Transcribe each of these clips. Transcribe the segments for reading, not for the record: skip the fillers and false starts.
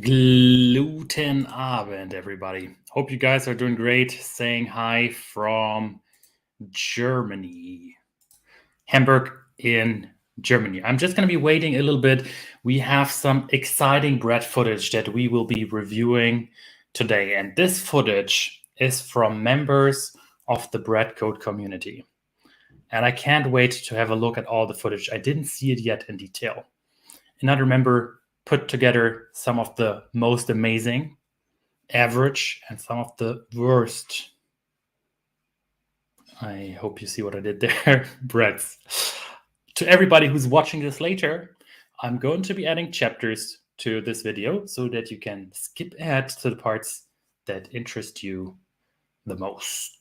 Gluten Abend, everybody. Hope you guys are doing great. Saying hi from Germany, Hamburg in Germany. I'm just going to be waiting a little bit. We have some exciting bread footage that we will be reviewing today. And this footage is from members of the Bread Code community. And I can't wait to have a look at all the footage. I didn't see it yet in detail. Another member put together some of the most amazing, average, and some of the worst. I hope you see what I did there, breads. To everybody who's watching this later, I'm going to be adding chapters to this video so that you can skip ahead to the parts that interest you the most.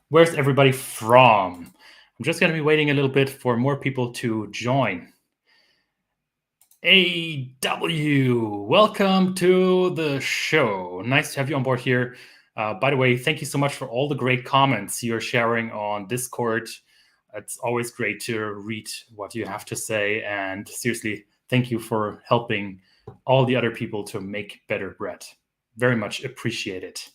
Where's everybody from? I'm just going to be waiting a little bit for more people to join. AW, welcome to the show. Nice to have you on board here. By the way, thank you so much for all the great comments you're sharing on Discord. It's always great to read what you have to say. And seriously, thank you for helping all the other people to make better bread. Very much appreciate it.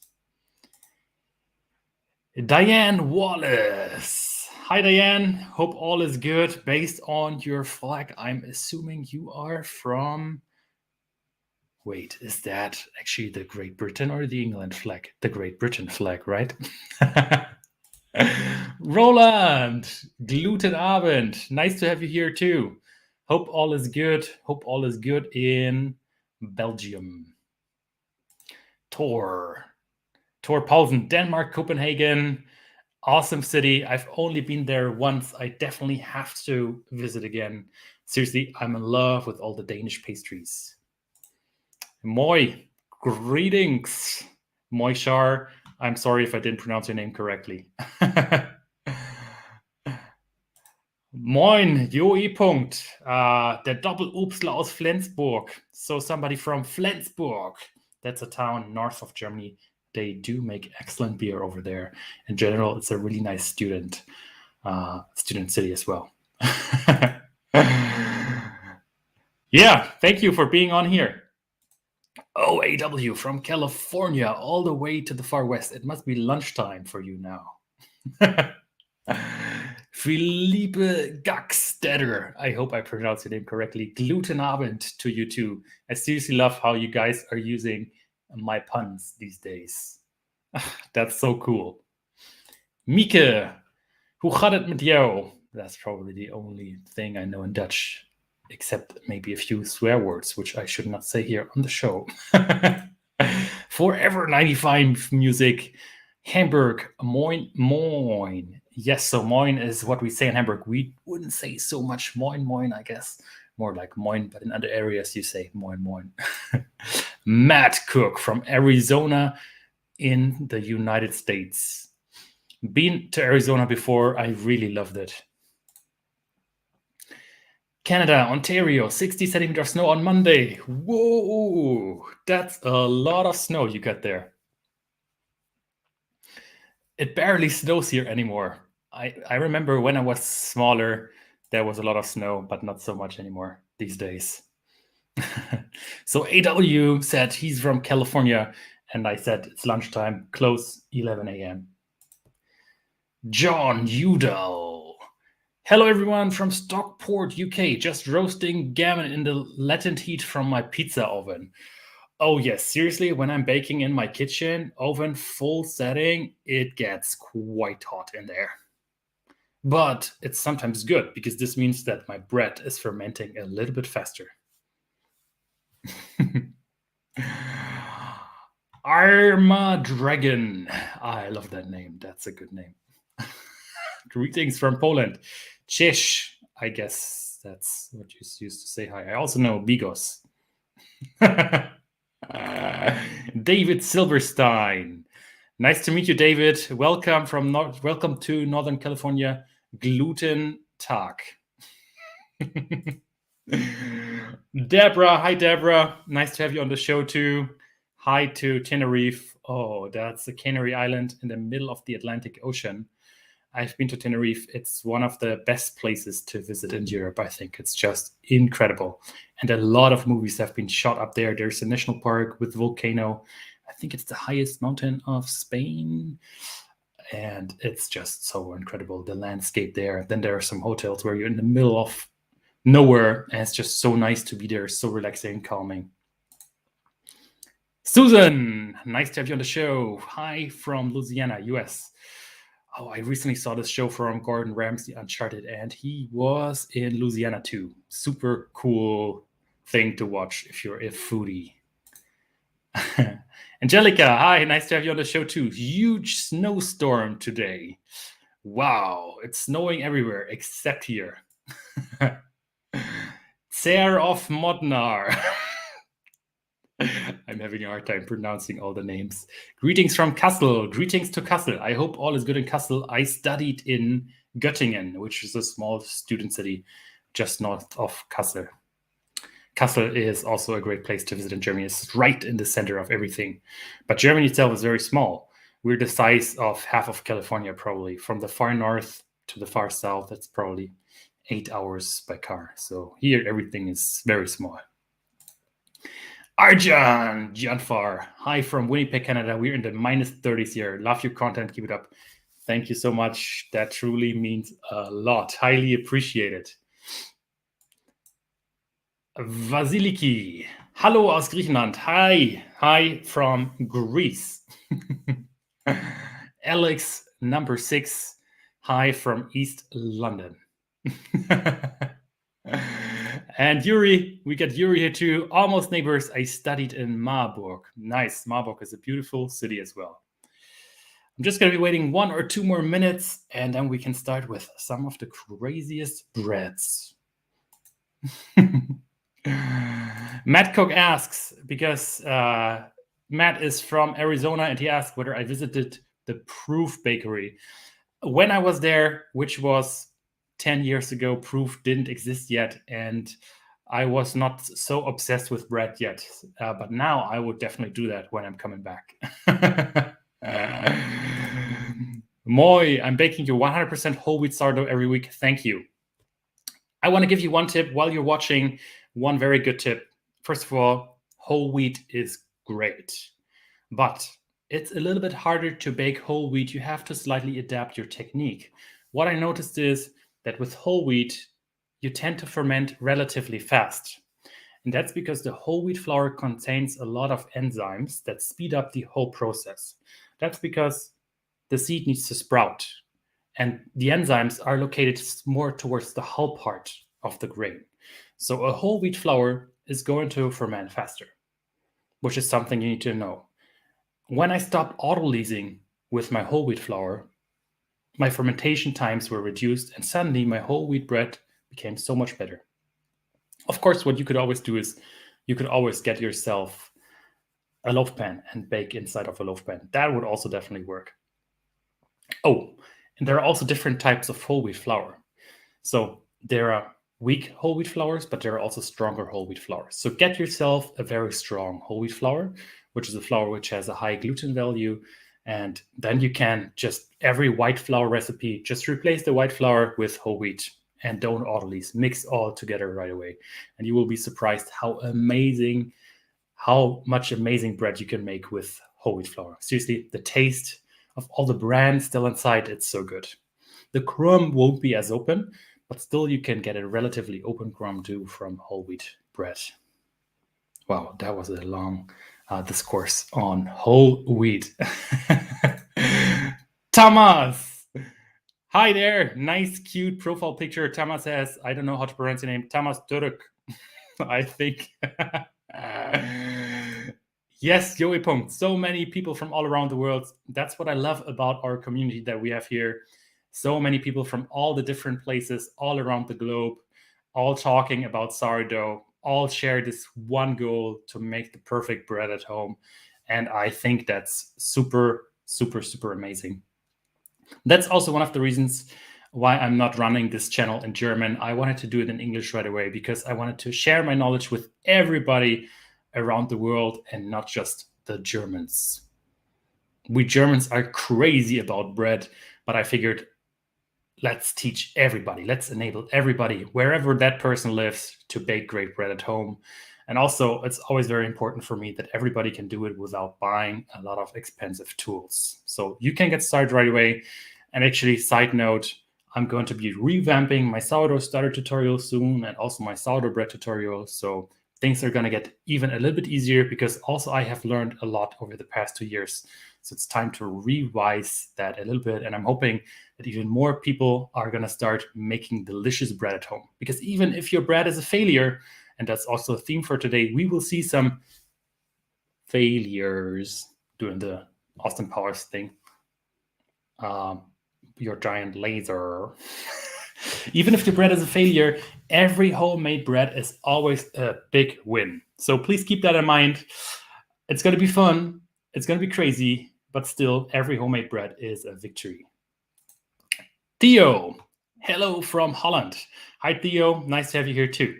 Diane Wallace. Hi, Diane. Hope all is good. Based on your flag, I'm assuming you are from... Wait, is that actually the Great Britain or the England flag? The Great Britain flag, right? Roland, Gluten Abend. Nice to have you here too. Hope all is good. Hope all is good in Belgium. Tor Paulsen, Denmark, Copenhagen. Awesome city. I've only been there once. I definitely have to visit again. Seriously, I'm in love with all the Danish pastries. Moi, greetings. Moi Shar. I'm sorry if I didn't pronounce your name correctly. Moin, Jo E. Punkt. Der Doppel-Upsler aus Flensburg. So somebody from Flensburg. That's a town north of Germany. They do make excellent beer over there. In general, it's a really nice student city as well. Yeah, thank you for being on here. OAW from California, all the way to the far west. It must be lunchtime for you now. Philippe Gackstetter, I hope I pronounced your name correctly. Gluten Abend to you too. I seriously love how you guys are using my puns these days. That's so cool. Mieke, hoe gaat het met jou? That's probably the only thing I know in Dutch, except maybe a few swear words, which I should not say here on the show. Forever 95 music. Hamburg, moin, moin. Yes, so moin is what we say in Hamburg. We wouldn't say so much moin, moin, I guess. More like moin, but in other areas you say moin, moin. Matt Cook from Arizona in the United States. Been to Arizona before. I really loved it. Canada, Ontario, 60 centimeters of snow on Monday. Whoa, that's a lot of snow you got there. It barely snows here anymore. I remember when I was smaller, there was a lot of snow, but not so much anymore these days. So AW said he's from California, and I said it's lunchtime, close 11 a.m. John Udall. Hello everyone from Stockport, UK. Just roasting gammon in the latent heat from my pizza oven. Oh yes, seriously, when I'm baking in my kitchen, oven full setting, it gets quite hot in there. But it's sometimes good because this means that my bread is fermenting a little bit faster. Arma Dragon. I love that name. That's a good name. Greetings from Poland. Cześć, I guess that's what you used to say hi. I also know Bigos. David Silverstein. Nice to meet you, David. Welcome to Northern California. Gluten Tag. Deborah. Hi, Deborah. Nice to have you on the show, too. Hi to Tenerife. Oh, that's a Canary Island in the middle of the Atlantic Ocean. I've been to Tenerife. It's one of the best places to visit in Europe, I think. It's just incredible. And a lot of movies have been shot up there. There's a national park with volcano. I think it's the highest mountain of Spain. And it's just so incredible, the landscape there. Then there are some hotels where you're in the middle of nowhere, and it's just so nice to be there, so relaxing and calming. Susan, nice to have you on the show. Hi from Louisiana, US. Oh, I recently saw this show from Gordon Ramsay, Uncharted, and he was in Louisiana too. Super cool thing to watch if you're a foodie. Angelica, hi, nice to have you on the show too. Huge snowstorm today. Wow, it's snowing everywhere except here. Tser of Modnar. I'm having a hard time pronouncing all the names. Greetings from Kassel. Greetings to Kassel. I hope all is good in Kassel. I studied in Göttingen, which is a small student city just north of Kassel. Kassel is also a great place to visit in Germany. It's right in the center of everything. But Germany itself is very small. We're the size of half of California, probably. From the far north to the far south, that's probably 8 hours by car. So here, everything is very small. Arjan Janfar, hi from Winnipeg, Canada. We're in the -30s here. Love your content. Keep it up. Thank you so much. That truly means a lot. Highly appreciate it. Vasiliki, hallo aus Griechenland. Hi from Greece. Alex, number 6, hi from East London. And Yuri, we got Yuri here too. Almost neighbors. I studied in Marburg. Nice. Marburg is a beautiful city as well. I'm just going to be waiting 1 or 2 more minutes, and then we can start with some of the craziest breads. Matt Cook asks, because Matt is from Arizona, and he asked whether I visited the Proof Bakery. When I was there, which was 10 years ago, Proof didn't exist yet, and I was not so obsessed with bread yet. But now I would definitely do that when I'm coming back. Moi, I'm baking you 100% whole wheat sourdough every week. Thank you. I want to give you one tip while you're watching, one very good tip. First of all, whole wheat is great, but it's a little bit harder to bake whole wheat. You have to slightly adapt your technique. What I noticed is that with whole wheat, you tend to ferment relatively fast. And that's because the whole wheat flour contains a lot of enzymes that speed up the whole process. That's because the seed needs to sprout. And the enzymes are located more towards the hull part of the grain. So a whole wheat flour is going to ferment faster, which is something you need to know. When I stopped autolyzing with my whole wheat flour, my fermentation times were reduced, and suddenly my whole wheat bread became so much better. Of course, what you could always do is you could always get yourself a loaf pan and bake inside of a loaf pan. That would also definitely work. Oh, and there are also different types of whole wheat flour. So there are weak whole wheat flours, but there are also stronger whole wheat flours. So get yourself a very strong whole wheat flour, which is a flour which has a high gluten value. And then you can just, every white flour recipe, just replace the white flour with whole wheat and don't autolyse. Mix all together right away. And you will be surprised how much amazing bread you can make with whole wheat flour. Seriously, the taste of all the bran still inside, it's so good. The crumb won't be as open, but still you can get a relatively open crumb too from whole wheat bread. Wow, that was a long discourse on whole wheat. Thomas! Hi there, nice, cute profile picture. Thomas says, I don't know how to pronounce your name, Thomas Turk, I think. Yes, Joey Punkt. So many people from all around the world. That's what I love about our community that we have here. So many people from all the different places all around the globe, all talking about sourdough, all share this one goal to make the perfect bread at home. And I think that's super, super, super amazing. That's also one of the reasons why I'm not running this channel in German. I wanted to do it in English right away because I wanted to share my knowledge with everybody around the world and not just the Germans. We Germans are crazy about bread, but I figured let's teach everybody, let's enable everybody, wherever that person lives, to bake great bread at home. And also, it's always very important for me that everybody can do it without buying a lot of expensive tools. So you can get started right away. And actually, side note, I'm going to be revamping my sourdough starter tutorial soon, and also my sourdough bread tutorial. So things are going to get even a little bit easier, because also I have learned a lot over the past 2 years. So it's time to revise that a little bit. And I'm hoping that even more people are going to start making delicious bread at home. Because even if your bread is a failure, and that's also a theme for today, we will see some failures doing the Austin Powers thing. Your giant laser. Even if the bread is a failure, every homemade bread is always a big win. So please keep that in mind. It's going to be fun. It's going to be crazy, but still, every homemade bread is a victory. Theo, hello from Holland. Hi, Theo. Nice to have you here too.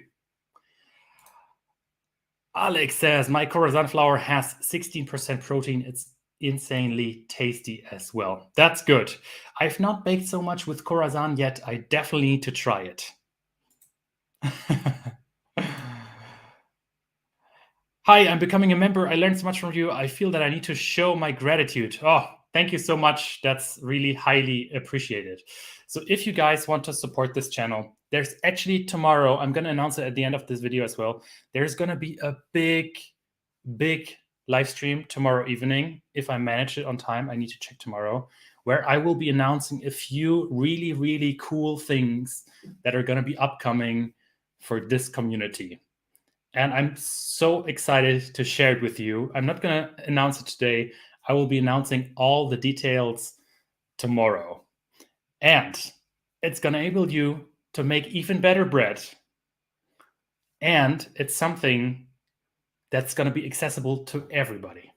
Alex says, my croissant flour has 16% protein. It's insanely tasty as well. That's good. I've not baked so much with croissant yet. I definitely need to try it. Hi, I'm becoming a member. I learned so much from you. I feel that I need to show my gratitude. Oh, thank you so much. That's really highly appreciated. So if you guys want to support this channel, there's actually tomorrow, I'm going to announce it at the end of this video as well. There's going to be a big live stream tomorrow evening. If I manage it on time, I need to check tomorrow, where I will be announcing a few really cool things that are going to be upcoming for this community. And I'm so excited to share it with you. I'm not going to announce it today. I will be announcing all the details tomorrow. And it's going to enable you to make even better bread. And it's something that's going to be accessible to everybody.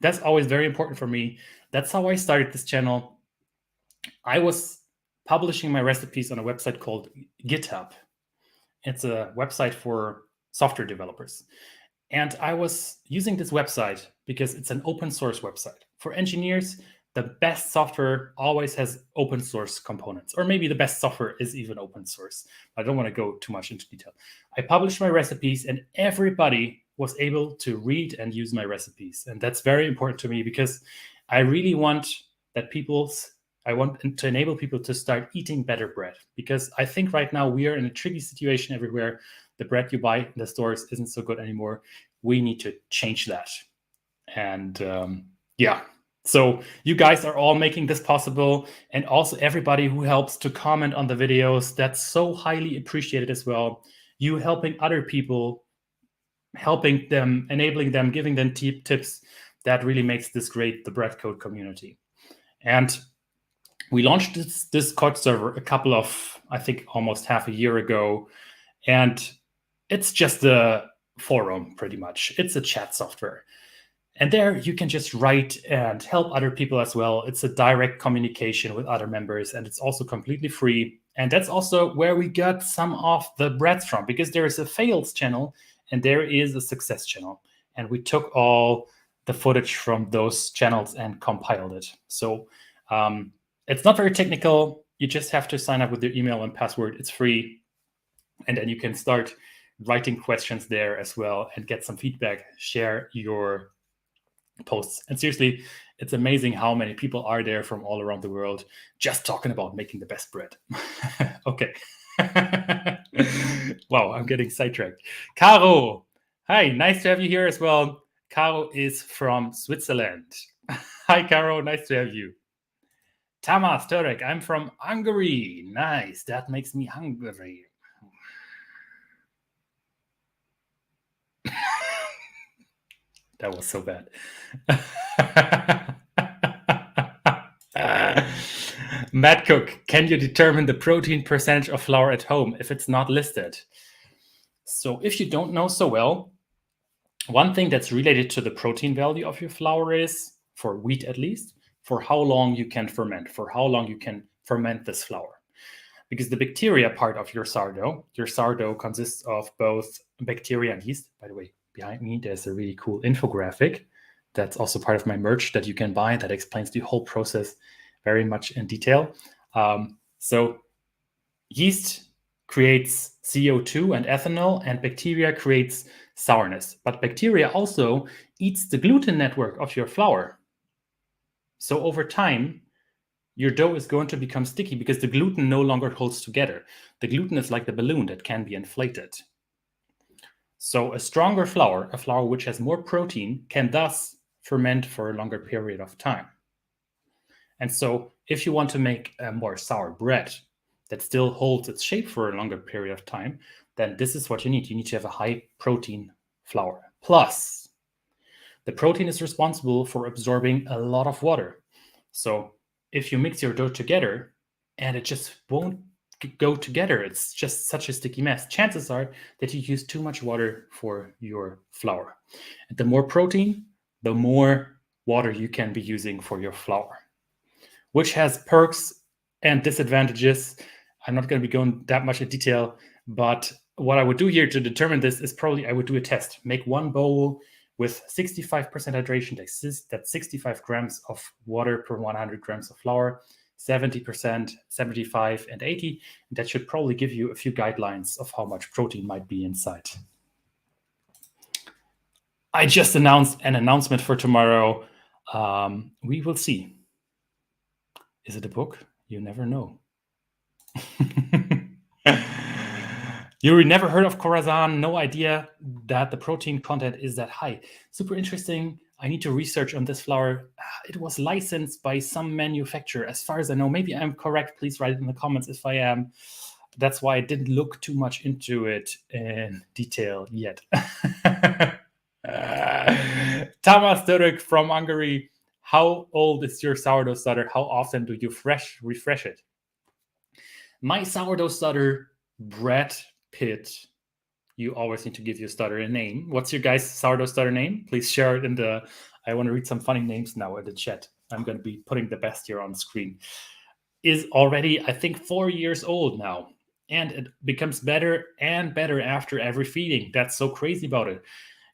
That's always very important for me. That's how I started this channel. I was publishing my recipes on a website called GitHub. It's a website for software developers. And I was using this website because it's an open source website. For engineers, the best software always has open source components, or maybe the best software is even open source. I don't want to go too much into detail. I published my recipes and everybody was able to read and use my recipes. And that's very important to me, because I really want that I want to enable people to start eating better bread, because I think right now we are in a tricky situation everywhere. The bread you buy in the stores isn't so good anymore. We need to change that. And yeah, so you guys are all making this possible. And also everybody who helps to comment on the videos, that's so highly appreciated as well. You helping other people, helping them, enabling them, giving them tips, that really makes this great, the Bread Code community. And we launched this Discord server a couple of, I think almost half a year ago. And it's just a forum, pretty much. It's a chat software. And there you can just write and help other people as well. It's a direct communication with other members, and it's also completely free. And that's also where we got some of the breads from, because there is a fails channel and there is a success channel. And we took all the footage from those channels and compiled it. So it's not very technical. You just have to sign up with your email and password. It's free. And then you can start writing questions there as well and get some feedback, share your posts. And seriously, it's amazing how many people are there from all around the world just talking about making the best bread. Okay. Wow, I'm getting sidetracked. Caro, hi, nice to have you here as well. Caro is from Switzerland. Hi, Caro, nice to have you. Tamas Turek, I'm from Hungary. Nice, that makes me hungry. That was so bad. Matt Cook, can you determine the protein percentage of flour at home if it's not listed? So if you don't know so well, one thing that's related to the protein value of your flour is, for wheat at least, for how long you can ferment, this flour. Because the bacteria part of your sourdough consists of both bacteria and yeast. By the way, behind me, there's a really cool infographic that's also part of my merch that you can buy that explains the whole process very much in detail. So yeast creates CO2 and ethanol, and bacteria creates sourness. But bacteria also eats the gluten network of your flour. So over time, your dough is going to become sticky because the gluten no longer holds together. The gluten is like the balloon that can be inflated. So a stronger flour, a flour which has more protein, can thus ferment for a longer period of time. And so if you want to make a more sour bread that still holds its shape for a longer period of time, then this is what you need. You need to have a high protein flour. Plus, the protein is responsible for absorbing a lot of water. So if you mix your dough together and it just won't go together, it's just such a sticky mess, chances are that you use too much water for your flour. And the more protein, the more water you can be using for your flour, which has perks and disadvantages. I'm not going to be going that much in detail, but what I would do here to determine this is probably I would do a test. Make one bowl with 65% hydration. That's 65 grams of water per 100 grams of flour, 70%, 75, and 80. And that should probably give you a few guidelines of how much protein might be inside. I just announced an announcement for tomorrow. We will see. Is it a book? You never know. You never heard of Khorasan, no idea that the protein content is that high. Super interesting. I need to research on this flour. It was licensed by some manufacturer, as far as I know. Maybe I'm correct. Please write it in the comments if I am. That's why I didn't look too much into it in detail yet. Tamás Török from Hungary. How old is your sourdough starter? How often do you refresh it? My sourdough starter, Brad Pitt. You always need to give your starter a name. What's your guys' sourdough starter name? Please share it in the... I want to read some funny names now in the chat. I'm going to be putting the best here on screen. Is already, I think, 4 years old now. And it becomes better and better after every feeding. That's so crazy about it.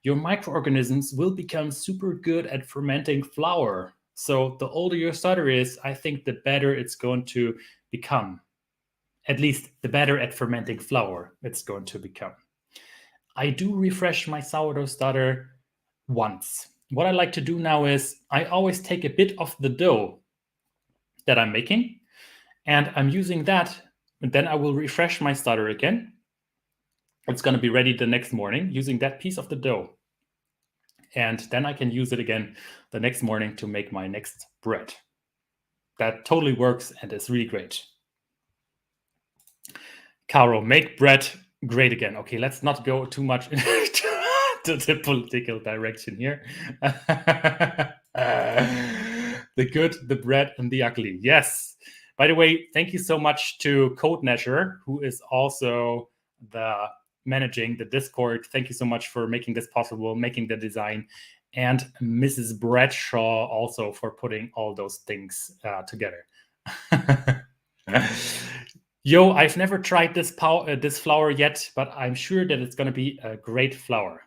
Your microorganisms will become super good at fermenting flour. So the older your starter is, I think the better it's going to become. At least the better at fermenting flour it's going to become. I do refresh my sourdough starter once. What I like to do now is I always take a bit of the dough that I'm making and I'm using that, and then I will refresh my starter again. It's going to be ready the next morning using that piece of the dough. And then I can use it again the next morning to make my next bread. That totally works and is really great. Caro, make bread great again. Okay, let's not go too much into the political direction here. The good, the bread, and the ugly. Yes. By the way, thank you so much to Code Measure, who is also managing the Discord. Thank you so much for making this possible, making the design, and Mrs. Bradshaw also for putting all those things together. Yo, I've never tried this flour yet, but I'm sure that it's going to be a great flour.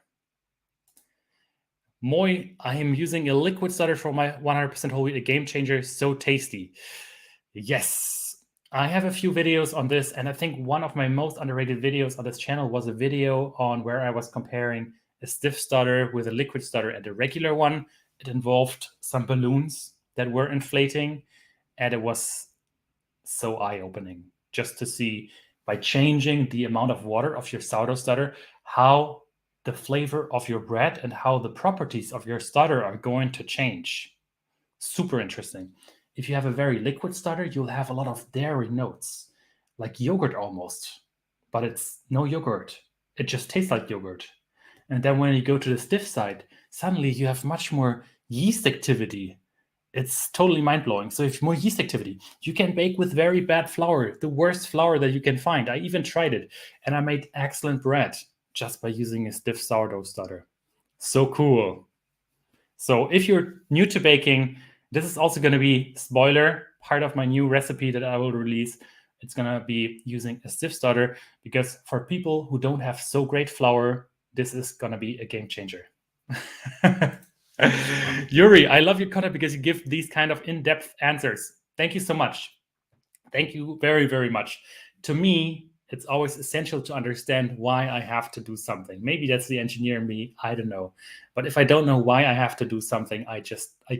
Moi, I am using a liquid starter for my 100% whole wheat, a game changer, so tasty. Yes, I have a few videos on this, and I think one of my most underrated videos on this channel was a video on where I was comparing a stiff starter with a liquid starter and a regular one. It involved some balloons that were inflating, and it was so eye-opening just to see, by changing the amount of water of your sourdough starter, how the flavor of your bread and how the properties of your starter are going to change. Super interesting. If you have a very liquid starter, you'll have a lot of dairy notes, like yogurt almost, but it's no yogurt. It just tastes like yogurt. And then when you go to the stiff side, suddenly you have much more yeast activity. It's totally mind-blowing. So if more yeast activity, you can bake with very bad flour, the worst flour that you can find. I even tried it, and I made excellent bread just by using a stiff sourdough starter. So cool. So if you're new to baking, this is also going to be, spoiler, part of my new recipe that I will release. It's going to be using a stiff starter, because for people who don't have so great flour, this is going to be a game changer. Yuri, I love your content because you give these kind of in-depth answers. Thank you so much. Thank you very, very much. To me, it's always essential to understand why I have to do something. Maybe that's the engineer in me, I don't know. But if I don't know why I have to do something, I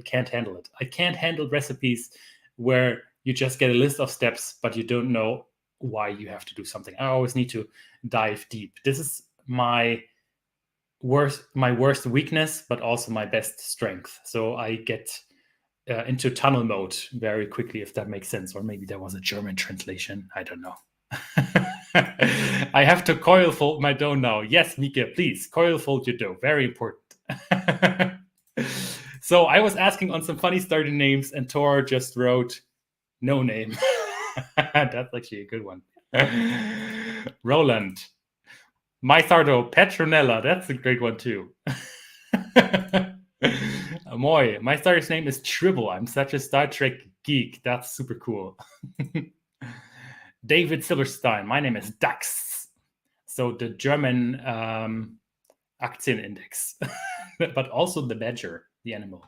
can't handle it. I can't handle recipes where you just get a list of steps, but you don't know why you have to do something. I always need to dive deep. This is my worst weakness, but also my best strength. So I get into tunnel mode very quickly, if that makes sense. Or maybe there was a German translation. I don't know. I have to coil fold my dough now. Yes, Mika, please coil fold your dough. Very important. So I was asking on some funny starter names, and Tor just wrote no name. That's actually a good one. Roland. My sourdough, Petronella. That's a great one too. Moy. My starter's name is Tribble. I'm such a Star Trek geek. That's super cool. David Silverstein. My name is Dax. So the German Aktienindex, but also the badger, the animal.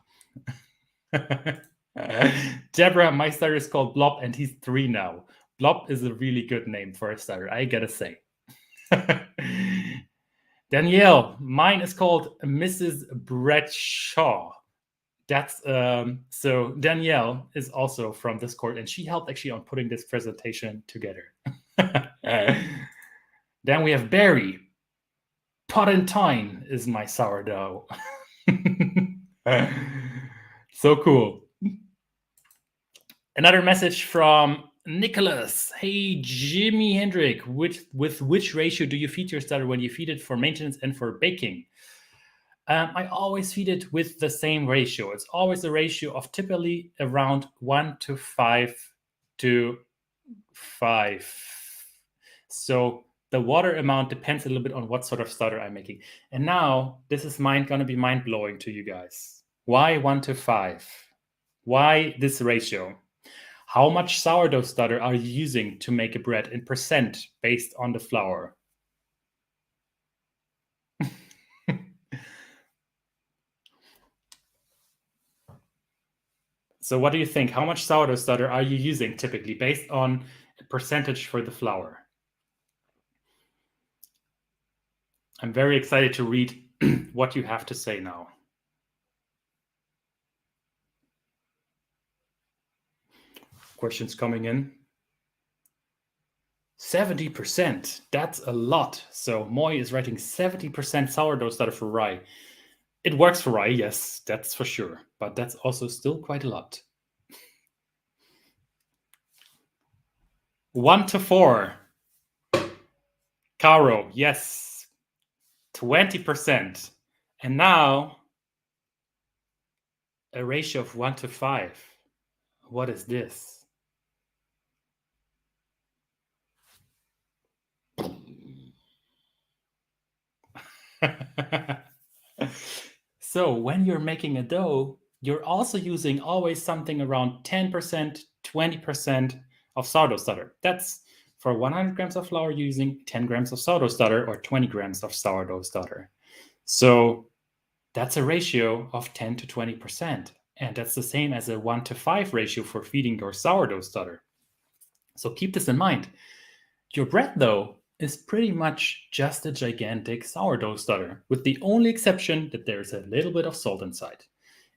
Deborah, my starter is called Blob, and he's 3 now. Blob is a really good name for a starter, I gotta say. Danielle, mine is called Mrs. Bradshaw. That's so Danielle is also from Discord, and she helped actually on putting this presentation together. Then we have Barry. Potentine is my sourdough. So cool. Another message from Nicholas. Hey, Jimi Hendrick, with which ratio do you feed your starter when you feed it for maintenance and for baking? I always feed it with the same ratio. It's always a ratio of typically around 1 to 5 to 5. So the water amount depends a little bit on what sort of starter I'm making. And now this is going to be mind-blowing to you guys. Why 1 to 5? Why this ratio? How much sourdough starter are you using to make a bread in percent based on the flour? So what do you think? How much sourdough starter are you using typically based on a percentage for the flour? I'm very excited to read what you have to say now. Questions coming in. 70%. That's a lot. So Moy is writing 70% sourdough starter for rye. It works for rye, yes, that's for sure. But that's also still quite a lot. 1 to 4. Caro, yes. 20%. And now a ratio of 1 to 5. What is this? So when you're making a dough, you're also using always something around 10%, 20% of sourdough starter. That's for 100 grams of flour using 10 grams of sourdough starter or 20 grams of sourdough starter. So that's a ratio of 10 to 20%. And that's the same as a 1 to 5 ratio for feeding your sourdough starter. So keep this in mind. Your bread, though, is pretty much just a gigantic sourdough starter, with the only exception that there's a little bit of salt inside.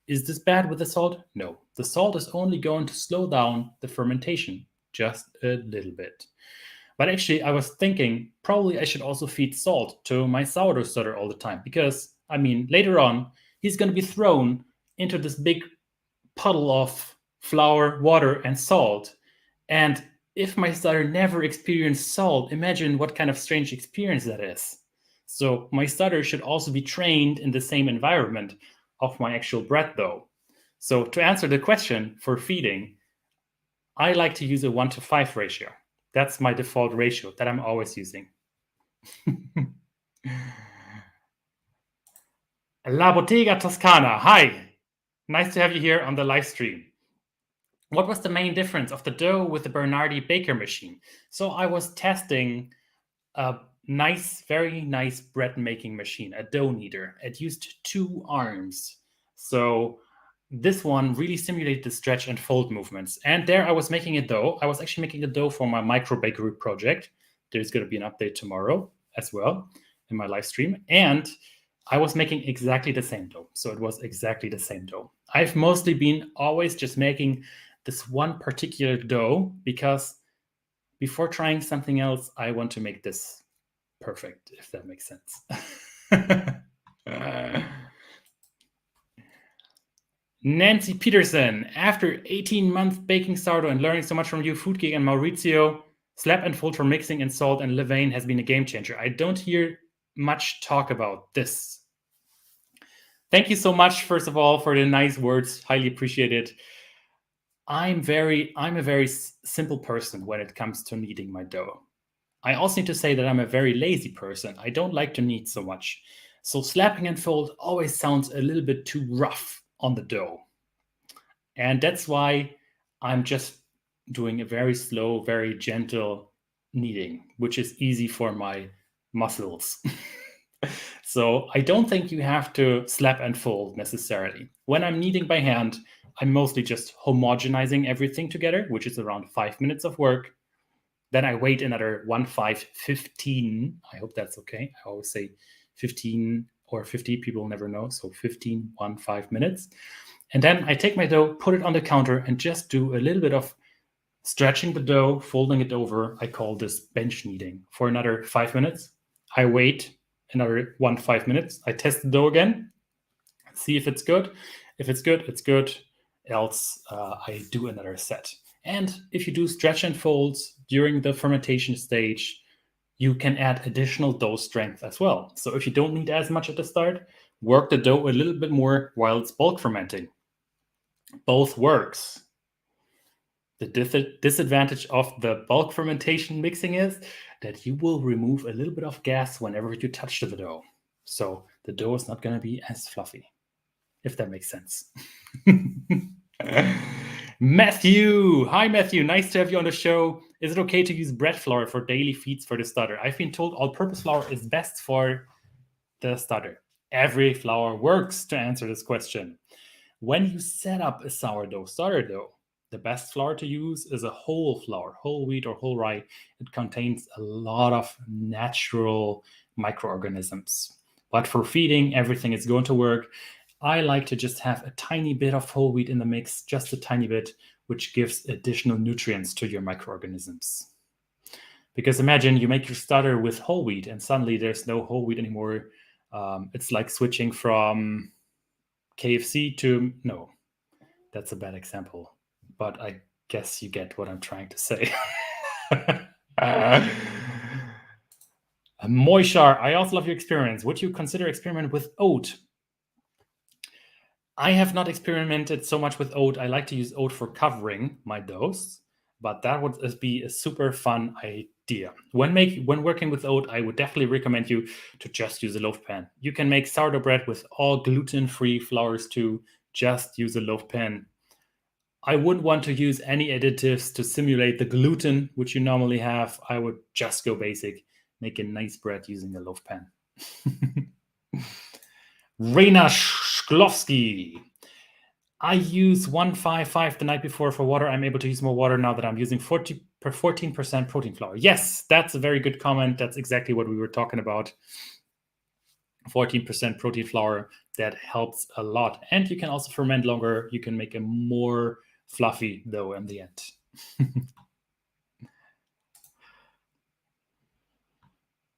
Is this bad with the salt? No. The salt is only going to slow down the fermentation just a little bit. But actually, I was thinking probably I should also feed salt to my sourdough starter all the time, because, I mean, later on, he's going to be thrown into this big puddle of flour, water, and salt. And if my starter never experienced salt, imagine what kind of strange experience that is. So my starter should also be trained in the same environment of my actual bread dough. So to answer the question for feeding, I like to use a 1 to 5 ratio. That's my default ratio that I'm always using. La Bottega Toscana, hi. Nice to have you here on the live stream. What was the main difference of the dough with the Bernardi baker machine? So I was testing a nice, very nice bread making machine, a dough kneader. It used 2 arms. So this one really simulated the stretch and fold movements. And there I was making a dough. I was actually making a dough for my micro bakery project. There's going to be an update tomorrow as well in my live stream. And I was making exactly the same dough. So it was exactly the same dough. I've mostly been always just making this one particular dough because before trying something else, I want to make this perfect, if that makes sense. Nancy Peterson, after 18 months baking sourdough and learning so much from you, Food Geek and Maurizio, slap and fold for mixing and salt and levain has been a game changer. I don't hear much talk about this. Thank you so much, first of all, for the nice words. Highly appreciate it. I'm a very simple person when it comes to kneading my dough. I also need to say that I'm a very lazy person. I don't like to knead so much. So slapping and fold always sounds a little bit too rough on the dough. And that's why I'm just doing a very slow, very gentle kneading, which is easy for my muscles. So I don't think you have to slap and fold necessarily. When I'm kneading by hand, I'm mostly just homogenizing everything together, which is around 5 minutes of work. Then I wait another 15. I hope that's okay. I always say 15 or 50, people never know. So 5 minutes. And then I take my dough, put it on the counter, and just do a little bit of stretching the dough, folding it over. I call this bench kneading for another 5 minutes. I wait another 5 minutes. I test the dough again, see if it's good. If it's good, it's good. Else, I do another set. And if you do stretch and folds during the fermentation stage, you can add additional dough strength as well. So if you don't need as much at the start, work the dough a little bit more while it's bulk fermenting. Both works. The disadvantage of the bulk fermentation mixing is that you will remove a little bit of gas whenever you touch the dough. So the dough is not going to be as fluffy, if that makes sense. Matthew. Hi, Matthew. Nice to have you on the show. Is it okay to use bread flour for daily feeds for the starter? I've been told all-purpose flour is best for the starter. Every flour works, to answer this question. When you set up a sourdough starter dough, the best flour to use is a whole flour, whole wheat or whole rye. It contains a lot of natural microorganisms. But for feeding, everything is going to work. I like to just have a tiny bit of whole wheat in the mix, just a tiny bit, which gives additional nutrients to your microorganisms. Because imagine you make your starter with whole wheat and suddenly there's no whole wheat anymore. It's like switching from KFC to, no, that's a bad example, but I guess you get what I'm trying to say. Moishar, I also love your experience. Would you consider experiment with oat? I have not experimented so much with oat. I like to use oat for covering my doughs, but that would be a super fun idea. When working with oat, I would definitely recommend you to just use a loaf pan. You can make sourdough bread with all gluten-free flours too. Just use a loaf pan. I wouldn't want to use any additives to simulate the gluten, which you normally have. I would just go basic, make a nice bread using a loaf pan. Rena Shklovsky. I use 155 the night before for water. I'm able to use more water now that I'm using 14% protein flour. Yes, that's a very good comment. That's exactly what we were talking about. 14% protein flour, that helps a lot. And you can also ferment longer. You can make a more fluffy dough in the end.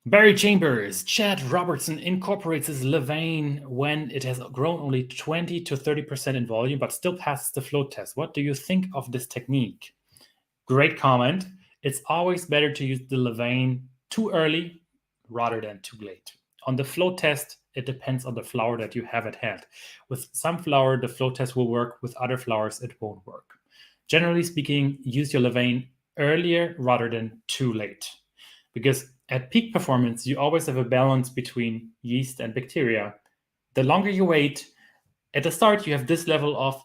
Barry Chambers, Chad Robertson incorporates his levain when it has grown only 20 to 30% in volume, but still passes the float test. What do you think of this technique? Great comment. It's always better to use the levain too early rather than too late. On the float test, it depends on the flour that you have at hand. With some flour, the float test will work. With other flours, it won't work. Generally speaking, use your levain earlier rather than too late. Because at peak performance, you always have a balance between yeast and bacteria. The longer you wait, at the start, you have this level of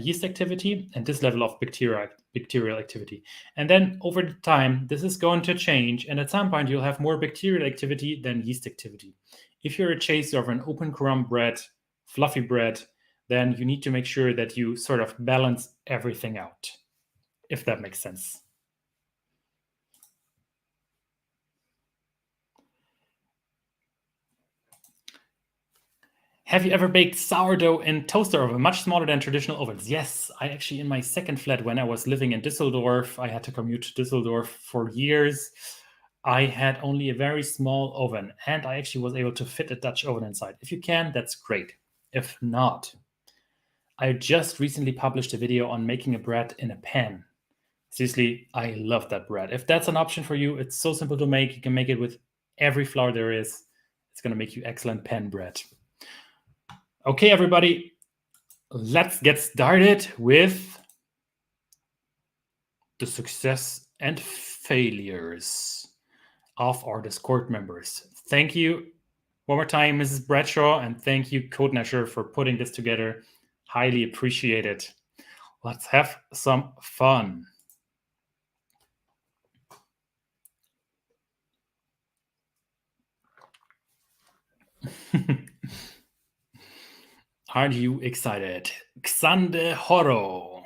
yeast activity and this level of bacterial activity. And then over the time, this is going to change. And at some point, you'll have more bacterial activity than yeast activity. If you're a chaser of an open crumb bread, fluffy bread, then you need to make sure that you sort of balance everything out, if that makes sense. Have you ever baked sourdough in toaster oven, much smaller than traditional ovens? Yes, I actually, in my second flat, when I was living in Düsseldorf, I had to commute to Düsseldorf for years. I had only a very small oven, and I actually was able to fit a Dutch oven inside. If you can, that's great. If not, I just recently published a video on making a bread in a pan. Seriously, I love that bread. If that's an option for you, it's so simple to make. You can make it with every flour there is. It's going to make you excellent pan bread. Okay, everybody, let's get started with the success and failures of our Discord members. Thank you one more time, Mrs. Bradshaw, and thank you, CodeNasher, for putting this together. Highly appreciate it. Let's have some fun. Aren't you excited? Xande Horo.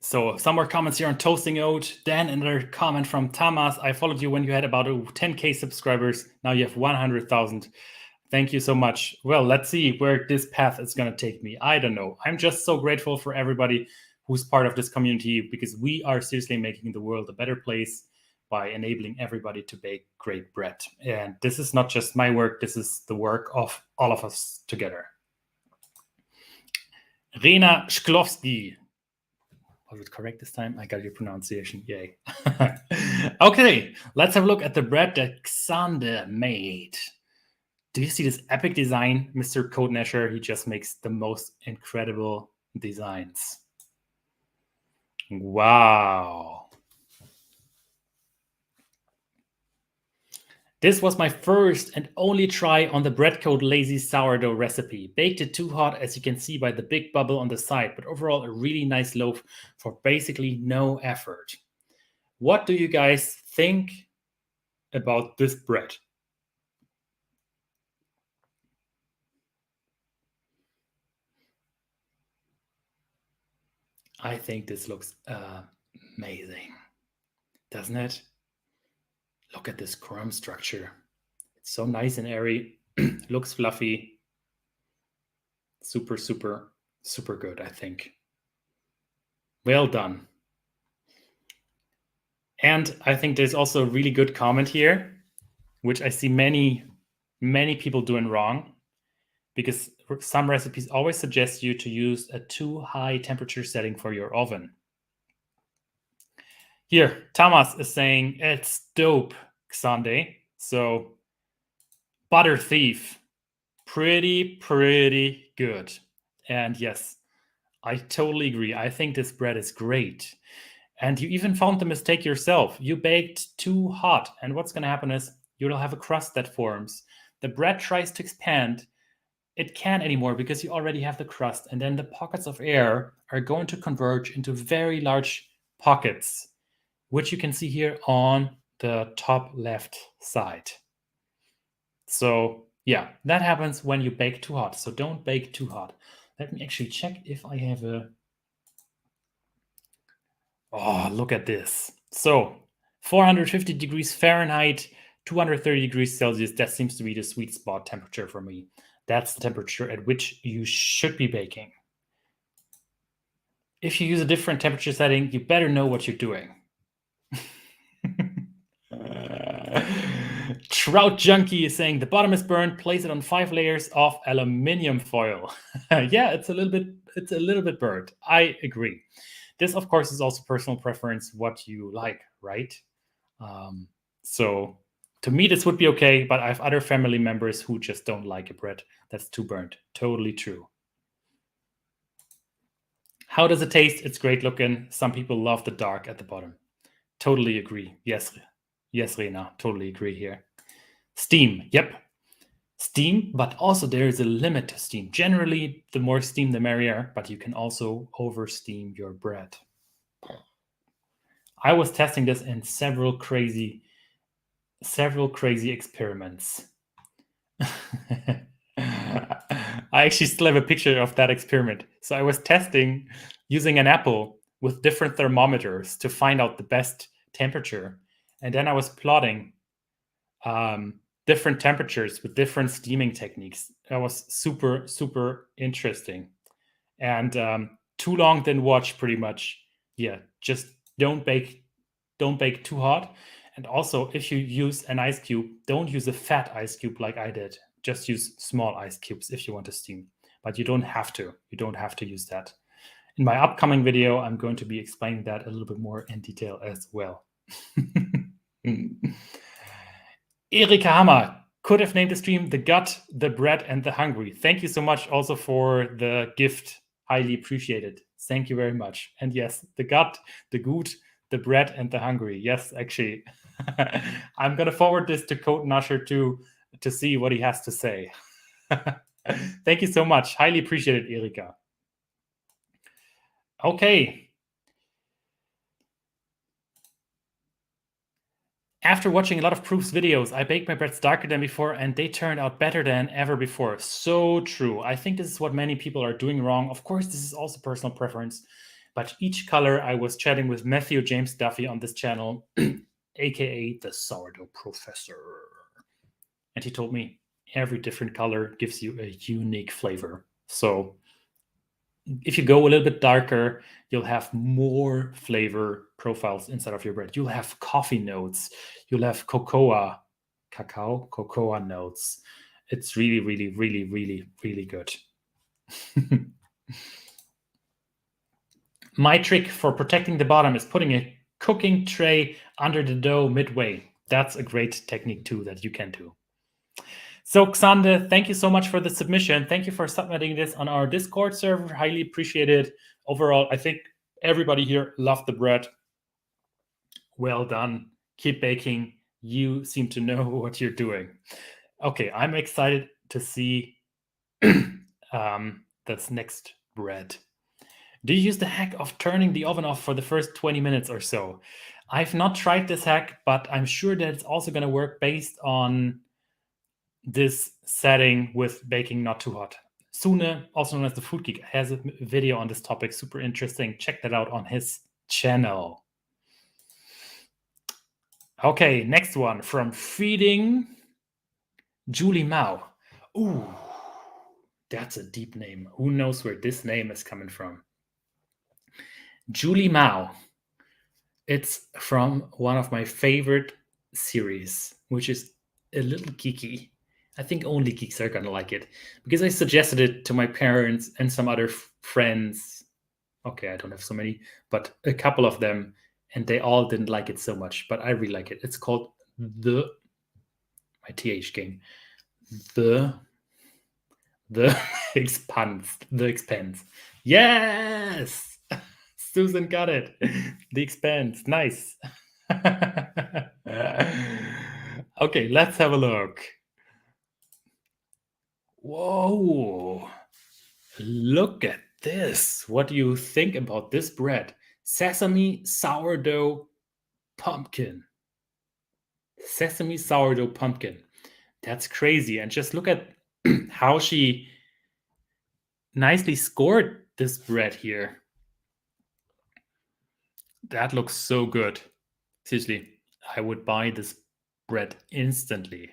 So some more comments here on Toasting Oat. Dan, another comment from Tamas. I followed you when you had about 10K subscribers. Now you have 100,000. Thank you so much. Well, let's see where this path is going to take me. I don't know. I'm just so grateful for everybody who's part of this community, because we are seriously making the world a better place by enabling everybody to bake great bread. And this is not just my work. This is the work of all of us together. Rena Shklovsky. Was it correct this time? I got your pronunciation. Yay. Okay, let's have a look at the bread that Xande made. Do you see this epic design, Mr. CodeNasher? He just makes the most incredible designs. Wow. This was my first and only try on the Breadcode Lazy Sourdough recipe. Baked it too hot, as you can see by the big bubble on the side, but overall a really nice loaf for basically no effort. What do you guys think about this bread? I think this looks amazing, doesn't it? Look at this crumb structure. It's so nice and airy. Looks fluffy. Super, super, super good, I think. Well done. And I think there's also a really good comment here, which I see many people doing wrong, because some recipes always suggest you to use a too high temperature setting for your oven. Here, Thomas is saying it's dope, Xande. So, butter thief. Pretty good. And yes, I totally agree. I think this bread is great. And you even found the mistake yourself. You baked too hot. And what's going to happen is you'll have a crust that forms. The bread tries to expand. It can't anymore because you already have the crust. And then the pockets of air are going to converge into very large pockets, which you can see here on the top left side. So yeah, that happens when you bake too hot. So don't bake too hot. Let me actually check if I have a... Oh, look at this. So 450 degrees Fahrenheit, 230 degrees Celsius, that seems to be the sweet spot temperature for me. That's the temperature at which you should be baking. If you use a different temperature setting, you better know what you're doing. Trout Junkie is saying the bottom is burned. Place it on 5 layers of aluminium foil. Yeah, it's a little bit burnt. I agree. This, of course, is also personal preference, what you like, right? So to me, this would be okay, but I have other family members who just don't like a bread that's too burnt. Totally true. How does it taste? It's great looking. Some people love the dark at the bottom. Totally agree. Yes, Rena, totally agree here. Steam, yep. Steam, but also there is a limit to steam. Generally, the more steam, the merrier, but you can also over steam your bread. I was testing this in several crazy several crazy experiments. I actually still have a picture of that experiment. So I was testing using an apple with different thermometers to find out the best temperature. And then I was plotting different temperatures with different steaming techniques. That was super, super interesting. And too long didn't watch pretty much. Yeah, just don't bake too hot. And also, if you use an ice cube, don't use a fat ice cube like I did. Just use small ice cubes if you want to steam. But you don't have to. You don't have to use that. In my upcoming video, I'm going to be explaining that a little bit more in detail as well. Erika Hammer could have named the stream The Gut, the Bread, and the Hungry. Thank you so much also for the gift. Highly appreciated. Thank you very much. And yes, the gut, the good, the bread, and the hungry. Yes, actually. I'm going to forward this to Code Nasher to see what he has to say. Thank you so much. Highly appreciated, Erika. Okay. After watching a lot of Proof's videos, I baked my breads darker than before and they turned out better than ever before. So true. I think this is what many people are doing wrong. Of course, this is also personal preference, but each color, I was chatting with Matthew James Duffy on this channel, aka the Sourdough Professor. And he told me every different color gives you a unique flavor. So if you go a little bit darker, you'll have more flavor profiles inside of your bread. You'll have coffee notes. You'll have cocoa notes. It's really, really, really, really, really good. My trick for protecting the bottom is putting a cooking tray under the dough midway. That's a great technique too that you can do. So Xander, thank you so much for the submission. Thank you for submitting this on our Discord server. Highly appreciated. Overall, I think everybody here loved the bread. Well done. Keep baking. You seem to know what you're doing. Okay, I'm excited to see this next bread. Do you use the hack of turning the oven off for the first 20 minutes or so? I've not tried this hack, but I'm sure that it's also going to work based on this setting with baking not too hot. Sune, also known as the Food Geek, has a video on this topic. Super interesting. Check that out on his channel. Okay, next one from Feeding Julie Mao. Ooh, that's a deep name. Who knows where this name is coming from? Julie Mao. It's from one of my favorite series, which is a little geeky. I think only geeks are gonna like it because I suggested it to my parents and some other friends. Okay, I don't have so many, but a couple of them, and they all didn't like it so much. But I really like it. It's called my TH game, the Expanse. The Expanse. Yes, Susan got it. The Expanse. Nice. Okay, let's have a look. Whoa, look at this. What do you think about this bread? Sesame sourdough pumpkin. Sesame sourdough pumpkin. That's crazy. And just look at how she nicely scored this bread here. That looks so good. Seriously, I would buy this bread instantly.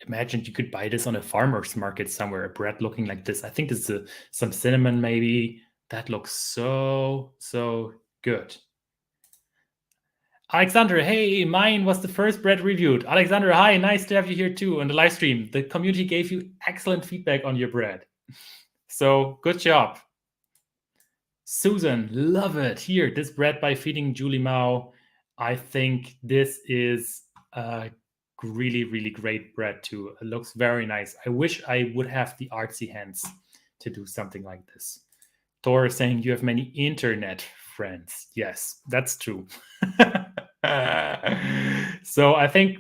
Imagine you could buy this on a farmer's market somewhere, a bread looking like this. I think this is some cinnamon maybe. That looks so, so good. Alexandra, hey, mine was the first bread reviewed. Alexandra, hi, nice to have you here too on the live stream. The community gave you excellent feedback on your bread. So good job. Susan, love it. Here, this bread by Feeding Julie Mao. I think this is a really, really great bread too. It looks very nice. I wish I would have the artsy hands to do something like this. Thor is saying you have many internet friends. Yes, that's true. So I think,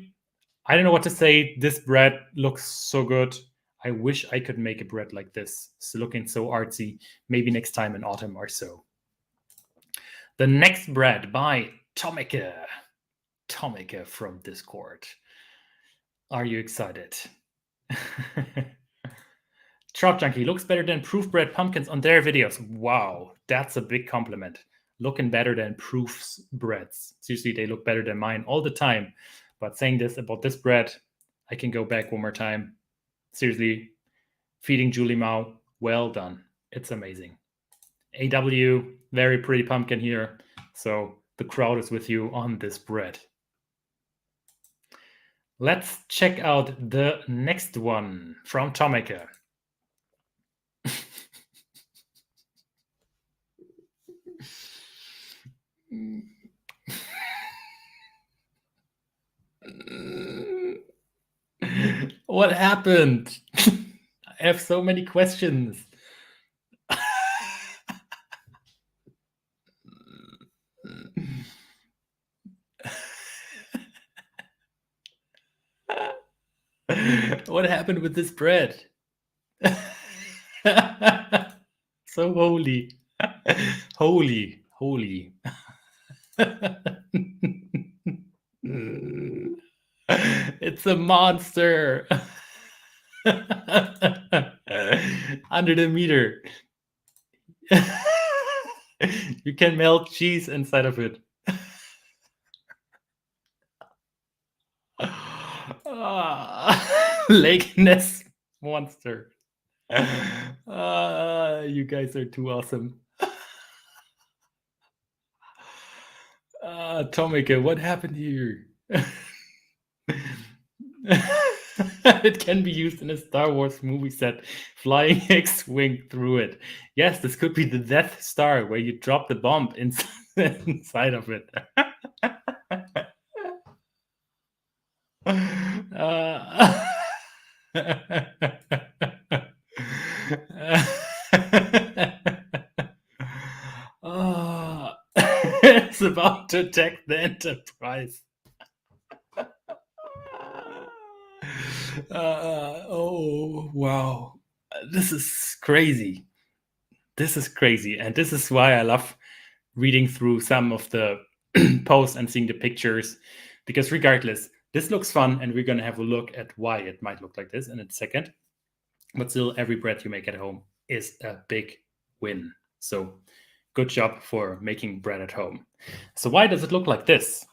I don't know what to say. This bread looks so good. I wish I could make a bread like this. It's looking so artsy. Maybe next time in autumn or so. The next bread by Tomike from Discord. Are you excited? Trout Junkie looks better than proof bread pumpkins on their videos. Wow, that's a big compliment. Looking better than proof's breads. Seriously, they look better than mine all the time. But saying this about this bread, I can go back one more time. Seriously, feeding Julie Mao, well done. It's amazing. AW, very pretty pumpkin here. So the crowd is with you on this bread. Let's check out the next one from Tomika. What happened? I have so many questions. What happened with this bread? So holy. Holy. It's a monster. Under the meter. You can melt cheese inside of it. Lake Ness monster. You guys are too awesome. Tomika, what happened here? It can be used in a Star Wars movie set, flying X-wing through it. Yes, this could be the Death Star, where you drop the bomb inside of it. It's about to attack the Enterprise. Oh, wow. This is crazy. This is crazy. And this is why I love reading through some of the posts and seeing the pictures. Because regardless, this looks fun. And we're going to have a look at why it might look like this in a second. But still, every bread you make at home is a big win. So good job for making bread at home. So why does it look like this?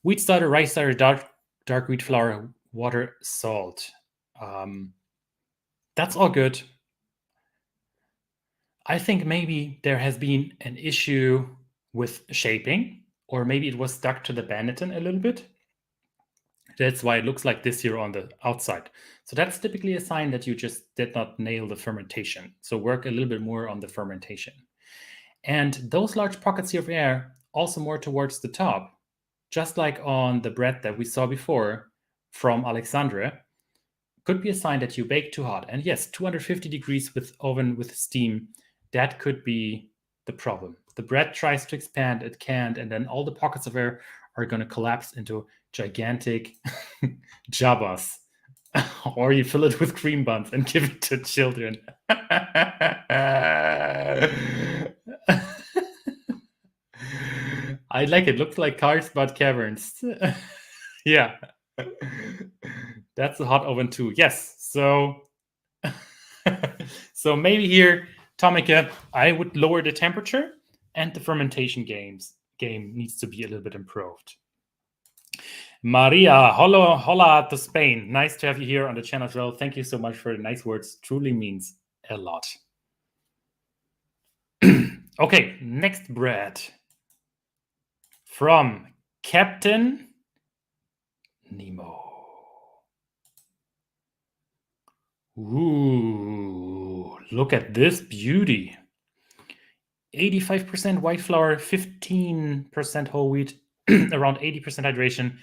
Wheat starter, rice starter, dark wheat flour, water, salt. That's all good. I think maybe there has been an issue with shaping, or maybe it was stuck to the Banneton a little bit. That's why it looks like this here on the outside. So that's typically a sign that you just did not nail the fermentation. So work a little bit more on the fermentation. And those large pockets here of air, also more towards the top, just like on the bread that we saw before from Alexandre, could be a sign that you bake too hot. And yes, 250 degrees with oven with steam, that could be the problem. The bread tries to expand, it can't, and then all the pockets of air are going to collapse into gigantic jabbas. Or you fill it with cream buns and give it to children. I like it. Looks like Carlsbad Caverns. Yeah. That's a hot oven too. Yes. So so maybe here, Tomika, I would lower the temperature, and the fermentation game needs to be a little bit improved. Maria, hola to Spain. Nice to have you here on the channel as well. Thank you so much for the nice words. Truly means a lot. Okay, next bread from Captain Nemo. Ooh, look at this beauty. 85% white flour, 15% whole wheat, around 80% hydration,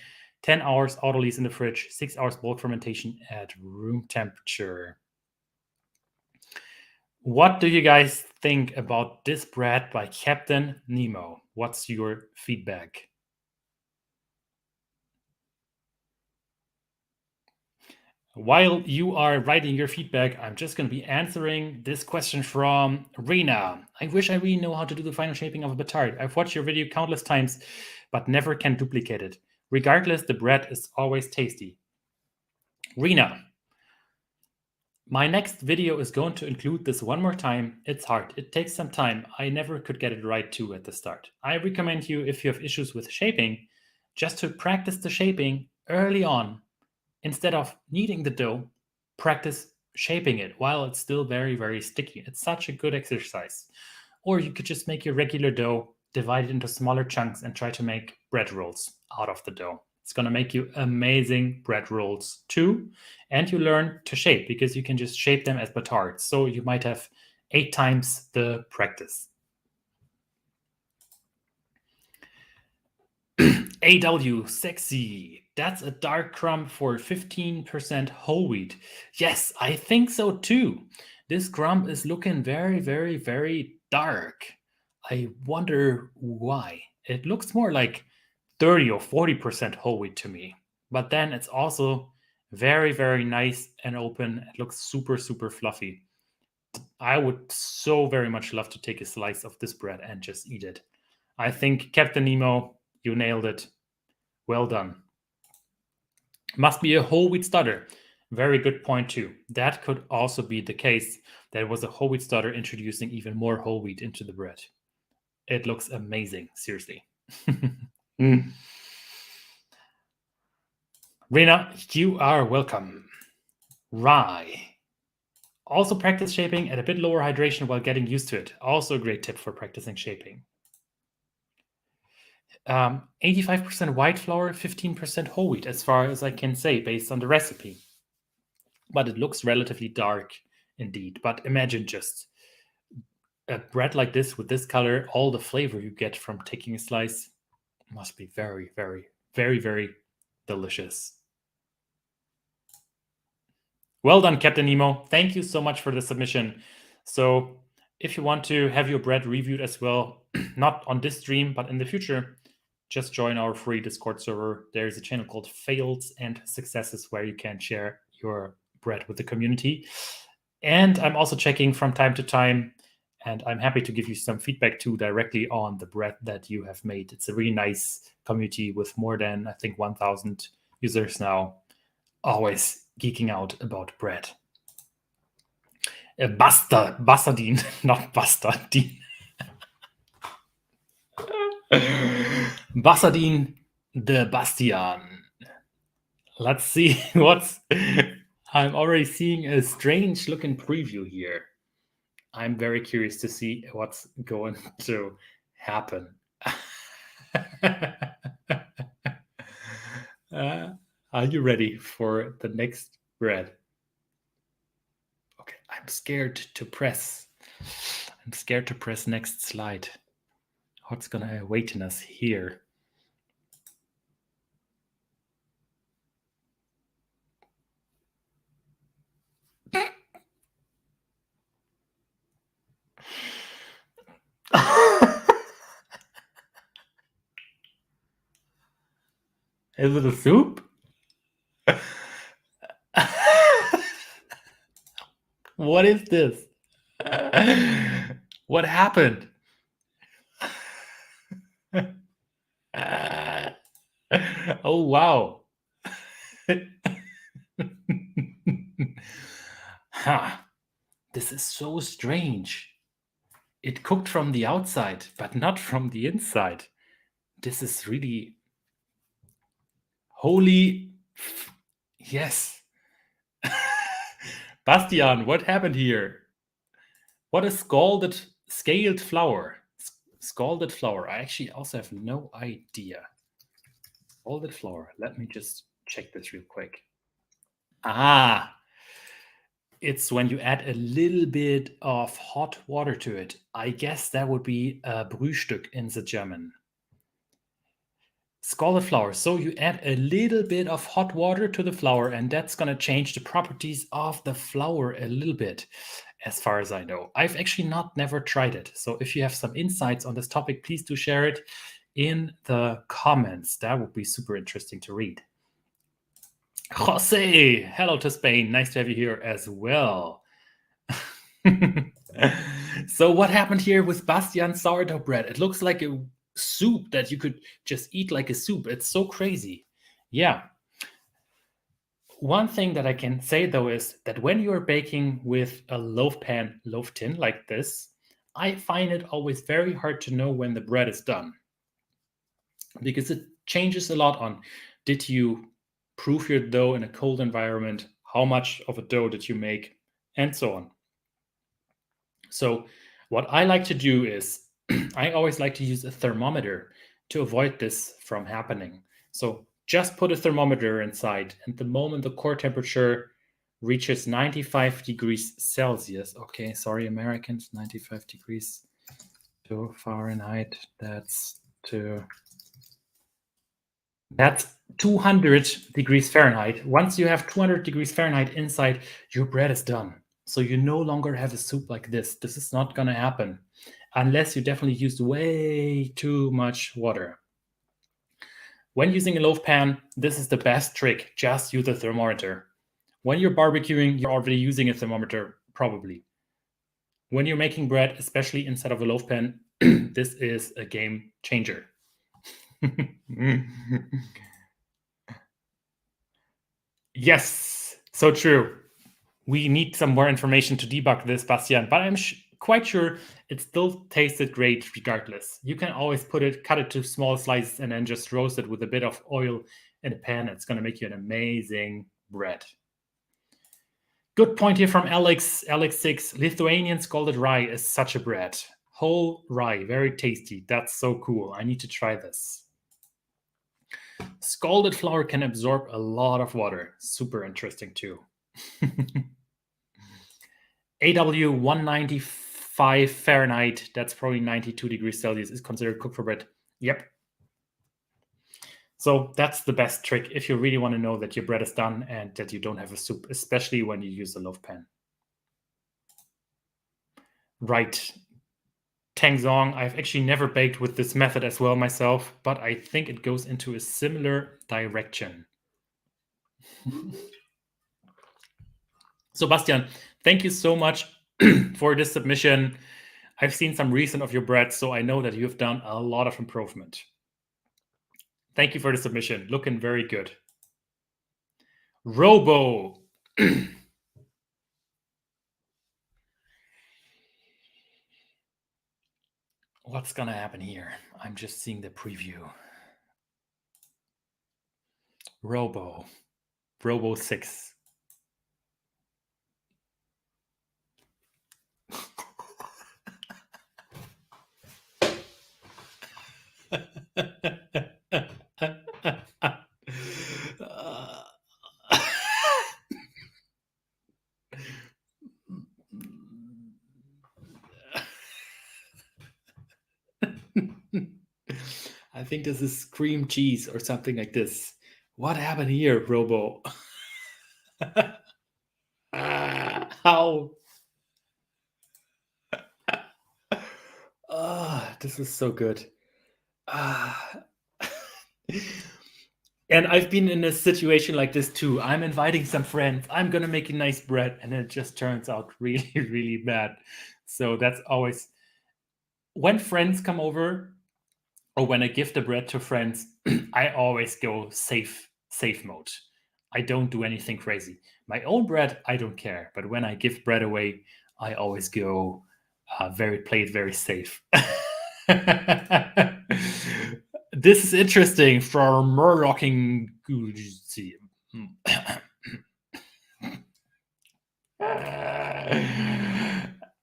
10 hours auto lease in the fridge, 6 hours bulk fermentation at room temperature. What do you guys think about this bread by Captain Nemo? What's your feedback? While you are writing your feedback, I'm just going to be answering this question from Rena. I wish I really know how to do the final shaping of a batard. I've watched your video countless times, but never can duplicate it. Regardless, the bread is always tasty. Rena, my next video is going to include this one more time. It's hard. It takes some time. I never could get it right too at the start. I recommend you, if you have issues with shaping, just to practice the shaping early on. Instead of kneading the dough, practice shaping it while it's still very, very sticky. It's such a good exercise. Or you could just make your regular dough, divide it into smaller chunks, and try to make bread rolls out of the dough. It's going to make you amazing bread rolls too. And you learn to shape because you can just shape them as batards. So you might have 8 times the practice. AW sexy. That's a dark crumb for 15% whole wheat. Yes, I think so too. This crumb is looking very, very, very dark. I wonder why. It looks more like 30 or 40% whole wheat to me. But then it's also very, very nice and open. It looks super, super fluffy. I would so very much love to take a slice of this bread and just eat it. I think, Captain Nemo, you nailed it. Well done. Must be a whole wheat starter. Very good point too. That could also be the case. That was a whole wheat starter introducing even more whole wheat into the bread. It looks amazing, seriously. Rena, you are welcome. Rye. Also practice shaping at a bit lower hydration while getting used to it. Also a great tip for practicing shaping. 85% white flour, 15% whole wheat, as far as I can say, based on the recipe. But it looks relatively dark indeed. But imagine just a bread like this with this color, all the flavor you get from taking a slice must be very, very, very, very delicious. Well done, Captain Nemo. Thank you so much for the submission. So if you want to have your bread reviewed as well, not on this stream, but in the future, just join our free Discord server. There's a channel called Fails and Successes where you can share your bread with the community. And I'm also checking from time to time, and I'm happy to give you some feedback too directly on the bread that you have made. It's a really nice community with more than, I think, 1,000 users now, always geeking out about bread. Bastardine, not Bastardine. Bastardine the Bastian. Let's see what's... I'm already seeing a strange looking preview here. I'm very curious to see what's going to happen. Are you ready for the next bread? Okay, I'm scared to press. I'm scared to press next slide. What's gonna await us here? Is it a soup? What is this? What happened? Oh, wow. Ha. This is so strange. It cooked from the outside, but not from the inside. This is really... Holy... Yes. Bastian, what happened here? What is scaled flour? Scalded flour. I actually also have no idea. Scalded flour. Let me just check this real quick. Ah, it's when you add a little bit of hot water to it. I guess that would be a Brühstück in the German. Scalded flour. So you add a little bit of hot water to the flour, and that's going to change the properties of the flour a little bit, as far as I know. I've actually never tried it. So if you have some insights on this topic, please do share it in the comments. That would be super interesting to read. Jose, hello to Spain. Nice to have you here as well. So what happened here with Bastian sourdough bread? It looks like a soup that you could just eat like a soup. It's so crazy. Yeah. One thing that I can say though is that when you're baking with a loaf tin like this, I find it always very hard to know when the bread is done, because it changes a lot on, did you proof your dough in a cold environment, how much of a dough did you make, and so on. So what I like to do is I always like to use a thermometer to avoid this from happening. So just put a thermometer inside, and the moment the core temperature reaches 95 degrees Celsius, okay, sorry, Americans, 95 degrees to Fahrenheit, that's 200 degrees Fahrenheit. Once you have 200 degrees Fahrenheit inside, your bread is done. So you no longer have a soup like this. This is not going to happen unless you definitely used way too much water. When using a loaf pan, this is the best trick. Just use a thermometer. When you're barbecuing, you're already using a thermometer, probably. When you're making bread, especially inside of a loaf pan, this is a game changer. Yes, so true. We need some more information to debug this, Bastian, but I'm quite sure it still tasted great regardless. You can always cut it to small slices, and then just roast it with a bit of oil in a pan. It's going to make you an amazing bread. Good point here from Alex. Alex6, Lithuanian scalded rye is such a bread. Whole rye, very tasty. That's so cool. I need to try this. Scalded flour can absorb a lot of water. Super interesting too. AW 195 Fahrenheit, that's probably 92 degrees Celsius, is considered cooked for bread. Yep. So that's the best trick if you really want to know that your bread is done and that you don't have a soup, especially when you use a loaf pan. Right. Tangzong, I've actually never baked with this method as well myself, but I think it goes into a similar direction. So Bastian, thank you so much for this submission. I've seen some recent of your bread, so I know that you've done a lot of improvement. Thank you for the submission. Looking very good. Robo. What's going to happen here? I'm just seeing the preview. Robo 6. I think this is cream cheese or something like this. What happened here, Robo? How? This is so good. And I've been in a situation like this too. I'm inviting some friends. I'm going to make a nice bread. And it just turns out really, really bad. So that's always, when friends come over or when I give the bread to friends, I always go safe mode. I don't do anything crazy. My own bread, I don't care. But when I give bread away, I always go play it very safe. This is interesting for Murlocking.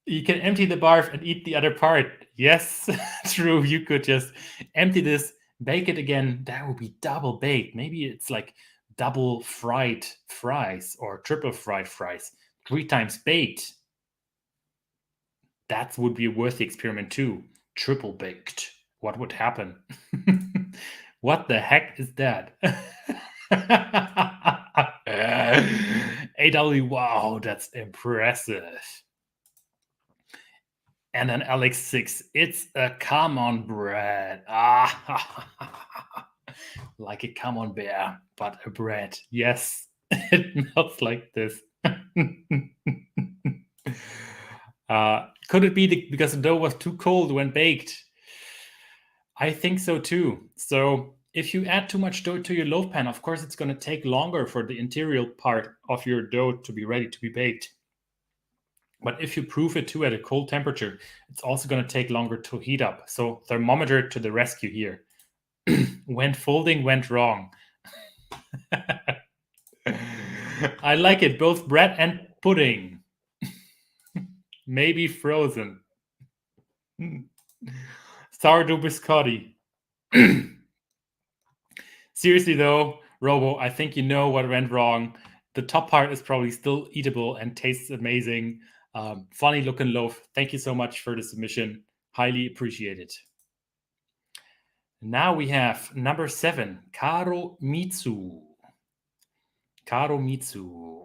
You can empty the barf and eat the other part. Yes, true. You could just empty this, bake it again. That would be double baked. Maybe it's like double fried fries or triple fried fries, 3 times baked. That would be a worthy experiment too. Triple baked. What would happen? What the heck is that? AW, wow, that's impressive. And then Alex6, it's a common bread. Like a common bear, but a bread. Yes, it melts like this. Could it be because the dough was too cold when baked? I think so too. So If you add too much dough to your loaf pan, of course, it's going to take longer for the interior part of your dough to be ready to be baked. But if you proof it too at a cold temperature, it's also going to take longer to heat up. So thermometer to the rescue here. When folding went wrong. I like it, both bread and pudding. Maybe frozen. Sourdough biscotti. Seriously though, Robo, I think you know what went wrong. The top part is probably still eatable and tastes amazing. Funny looking loaf. Thank you so much for the submission. Highly appreciate it. Now we have number 7, Karo Mitsu. Karo Mitsu.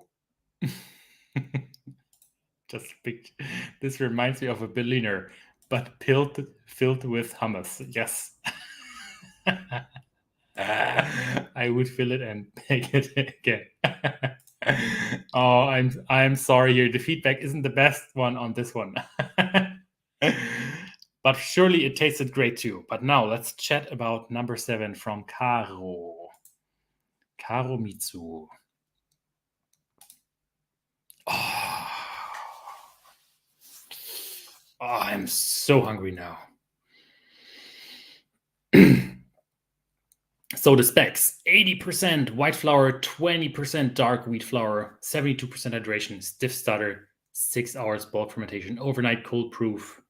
Just picked. This reminds me of a billionaire, but filled with hummus. Yes. I would fill it and bake it again. Oh, I'm sorry here. The feedback isn't the best one on this one. But surely it tasted great too. But now let's chat about number 7 from Karo. Karo Mitsu. Oh, I'm so hungry now. So the specs: 80% white flour, 20% dark wheat flour, 72% hydration, stiff starter, 6 hours bulk fermentation, overnight cold proof,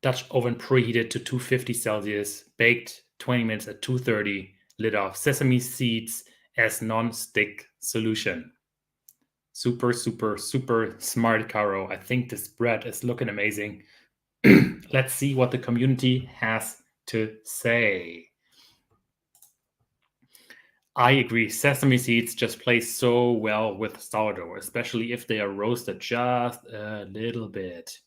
Dutch oven preheated to 250 Celsius, baked 20 minutes at 230, lid off, sesame seeds as non-stick solution. Super, super, super smart, Caro. I think this bread is looking amazing. Let's see what the community has to say. I agree. Sesame seeds just play so well with sourdough, especially if they are roasted just a little bit.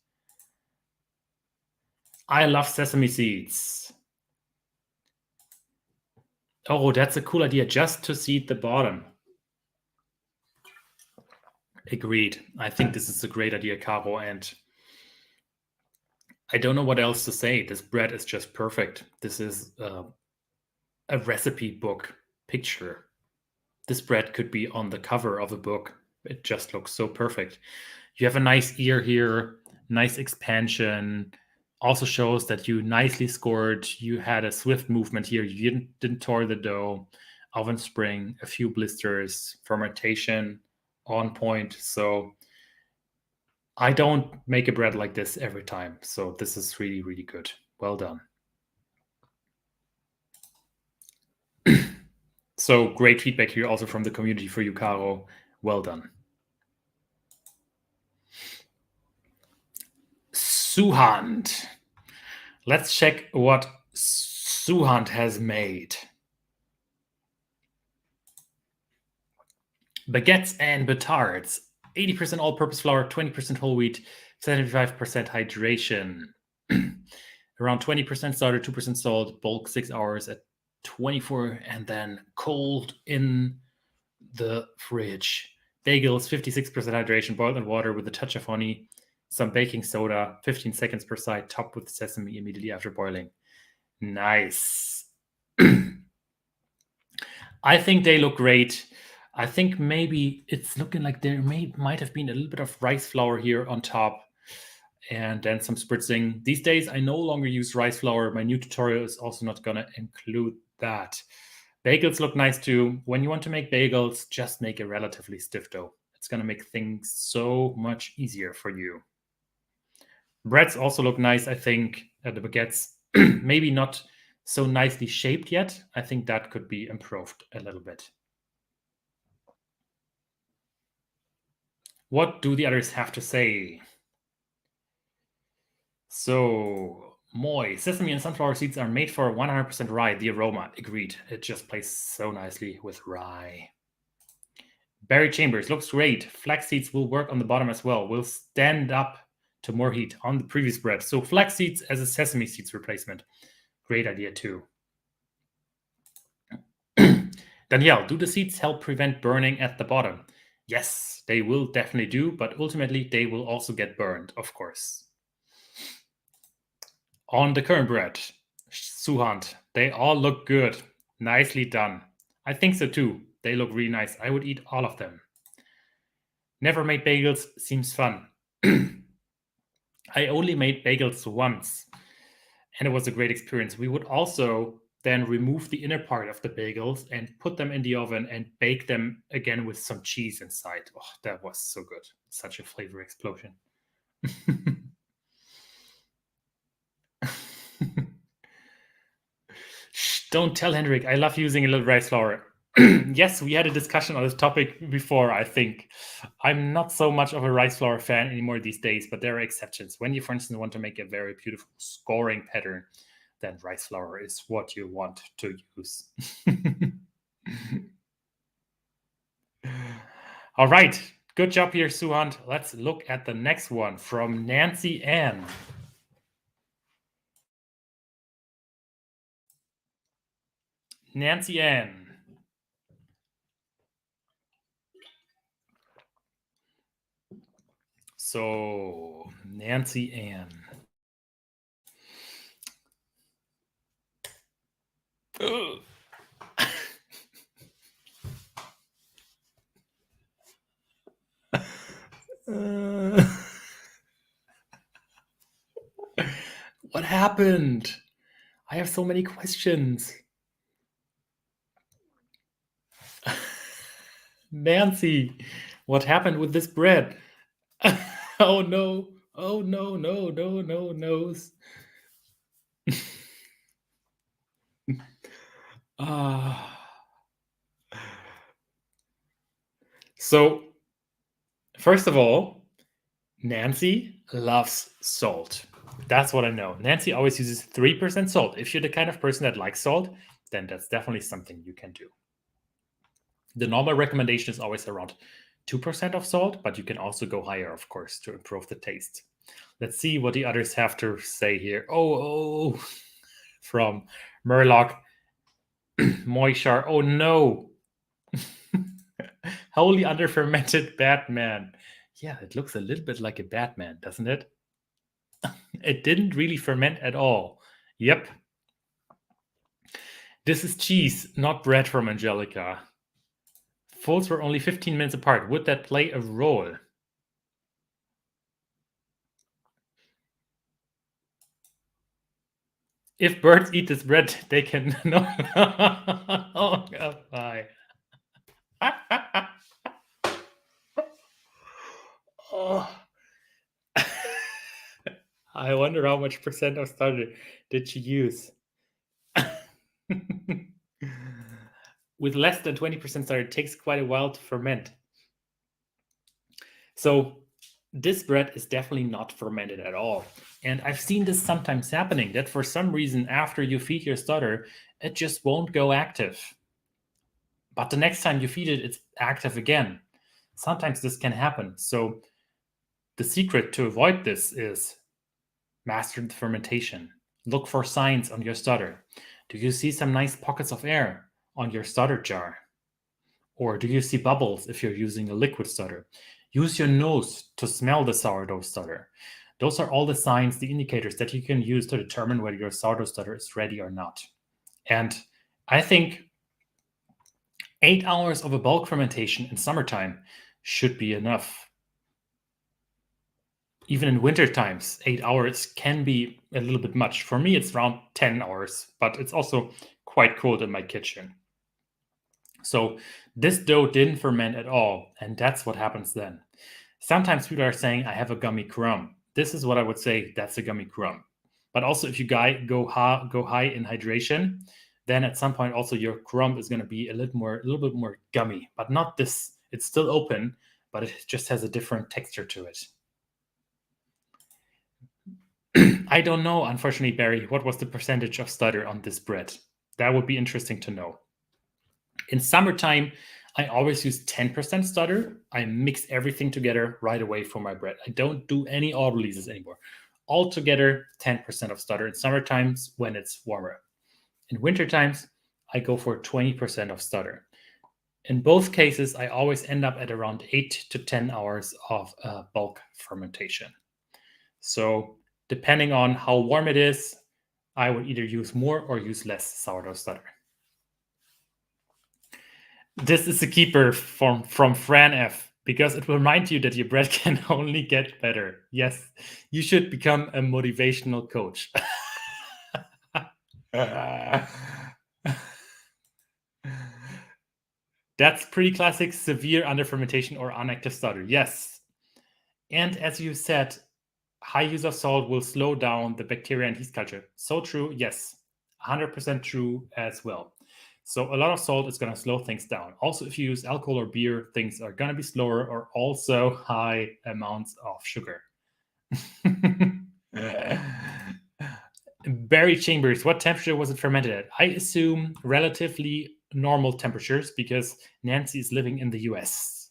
I love sesame seeds. Oh, that's a cool idea, just to seed the bottom. Agreed. I think this is a great idea, Caro, and I don't know what else to say. This bread is just perfect. This is a recipe book picture. This bread could be on the cover of a book. It just looks so perfect. You have a nice ear here, nice expansion. Also shows that you nicely scored. You had a swift movement here. You didn't tore the dough. Oven spring, a few blisters, fermentation on point. So I don't make a bread like this every time. So this is really, really good. Well done. So great feedback here also from the community for you, Caro. Well done. Suhand. Let's check what Suhand has made. Baguettes and batards. 80% all-purpose flour, 20% whole wheat, 75% hydration. Around 20% starter, 2% salt, bulk 6 hours at 24, and then cold in the fridge. Bagels, 56% hydration, boiled in water with a touch of honey, some baking soda, 15 seconds per side, topped with sesame immediately after boiling. Nice. I think they look great. I think maybe it's looking like there might have been a little bit of rice flour here on top, and then some spritzing. These days, I no longer use rice flour. My new tutorial is also not going to include that. Bagels look nice too. When you want to make bagels, just make a relatively stiff dough. It's going to make things so much easier for you. Breads also look nice, I think. The baguettes, maybe not so nicely shaped yet. I think that could be improved a little bit. What do the others have to say? So, Moi, sesame and sunflower seeds are made for 100% rye. The aroma, agreed. It just plays so nicely with rye. Barry Chambers, looks great. Flax seeds will work on the bottom as well. Will stand up to more heat on the previous bread. So flax seeds as a sesame seeds replacement. Great idea too. Danielle, do the seeds help prevent burning at the bottom? Yes, they will definitely do, but ultimately they will also get burned, of course. On the current bread, Suhand, They all look good. Nicely done. I think so too. They look really nice. I would eat all of them. Never made bagels seems fun. I only made bagels once, and it was a great experience. We would also then remove the inner part of the bagels and put them in the oven and bake them again with some cheese inside. Oh, that was so good. Such a flavor explosion. Shh, don't tell Hendrik. I love using a little rice flour. Yes, we had a discussion on this topic before, I think. I'm not so much of a rice flour fan anymore these days, but there are exceptions. When you, for instance, want to make a very beautiful scoring pattern, then rice flour is what you want to use. All right. Good job here, Suhant. Let's look at the next one from Nancy Ann. Nancy Ann. So, Nancy Ann. What happened? I have so many questions. Nancy, what happened with this bread? Oh no. Oh no, no, no, no, no's. So, first of all, Nancy loves salt. That's what I know. Nancy always uses 3% salt. If you're the kind of person that likes salt, then that's definitely something you can do. The normal recommendation is always around 2% of salt, but you can also go higher, of course, to improve the taste. Let's see what the others have to say here. Oh, from Murloc, Moishar. Oh no. Wholly underfermented Batman. Yeah, it looks a little bit like a Batman, doesn't it? It didn't really ferment at all. Yep. This is cheese, not bread from Angelica. Folds were only 15 minutes apart. Would that play a role? If birds eat this bread, they can. No. Oh, bye. Oh. I wonder how much percent of starter did she use? With less than 20% starter, it takes quite a while to ferment. So this bread is definitely not fermented at all. And I've seen this sometimes happening, that for some reason, after you feed your starter, it just won't go active. But the next time you feed it, it's active again. Sometimes this can happen. So the secret to avoid this is master the fermentation. Look for signs on your starter. Do you see some nice pockets of air on your starter jar? Or do you see bubbles if you're using a liquid starter? Use your nose to smell the sourdough starter. Those are all the signs, the indicators that you can use to determine whether your sourdough starter is ready or not. And I think 8 hours of a bulk fermentation in summertime should be enough. Even in winter times, 8 hours can be a little bit much. For me, it's around 10 hours, but it's also quite cold in my kitchen. So this dough didn't ferment at all, and that's what happens then. Sometimes people are saying, I have a gummy crumb. This is what I would say, that's a gummy crumb. But also if you go high in hydration, then at some point also your crumb is going to be a little bit more gummy, but not this. It's still open, but it just has a different texture to it. I don't know, unfortunately, Barry, what was the percentage of stutter on this bread? That would be interesting to know. In summertime, I always use 10% stutter. I mix everything together right away for my bread. I don't do any auto releases anymore. Altogether, 10% of stutter in summer times when it's warmer. In winter times, I go for 20% of stutter. In both cases, I always end up at around 8 to 10 hours of bulk fermentation. So depending on how warm it is, I would either use more or use less sourdough starter. This is a keeper from Fran F, because it will remind you that your bread can only get better. Yes, you should become a motivational coach. That's pretty classic severe underfermentation or inactive starter. Yes. And as you said, high use of salt will slow down the bacteria and yeast culture. So true. Yes. 100% true as well. So a lot of salt is going to slow things down. Also, if you use alcohol or beer, things are going to be slower, or also high amounts of sugar. Barry Chambers, what temperature was it fermented at? I assume relatively normal temperatures because Nancy is living in the US.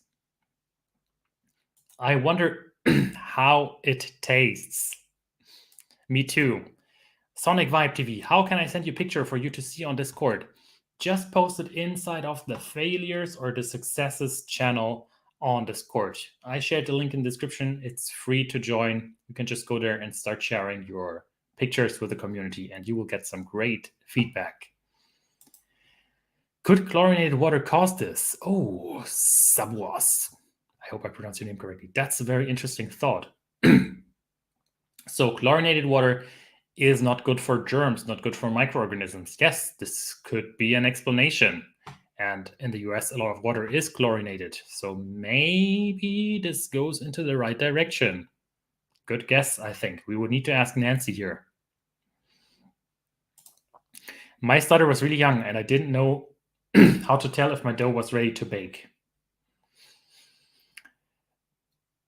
I wonder how it tastes. Me too. Sonic Vibe TV, how can I send you a picture for you to see on Discord? Just post it inside of the failures or the successes channel on Discord. I shared the link in the description. It's free to join. You can just go there and start sharing your pictures with the community, and you will get some great feedback. Could chlorinated water cause this? Oh, Sabuas. I hope I pronounced your name correctly. That's a very interesting thought. So chlorinated water is not good for germs, not good for microorganisms. Yes, this could be an explanation. And in the US, a lot of water is chlorinated. So maybe this goes into the right direction. Good guess, I think. We would need to ask Nancy here. My starter was really young, and I didn't know how to tell if my dough was ready to bake.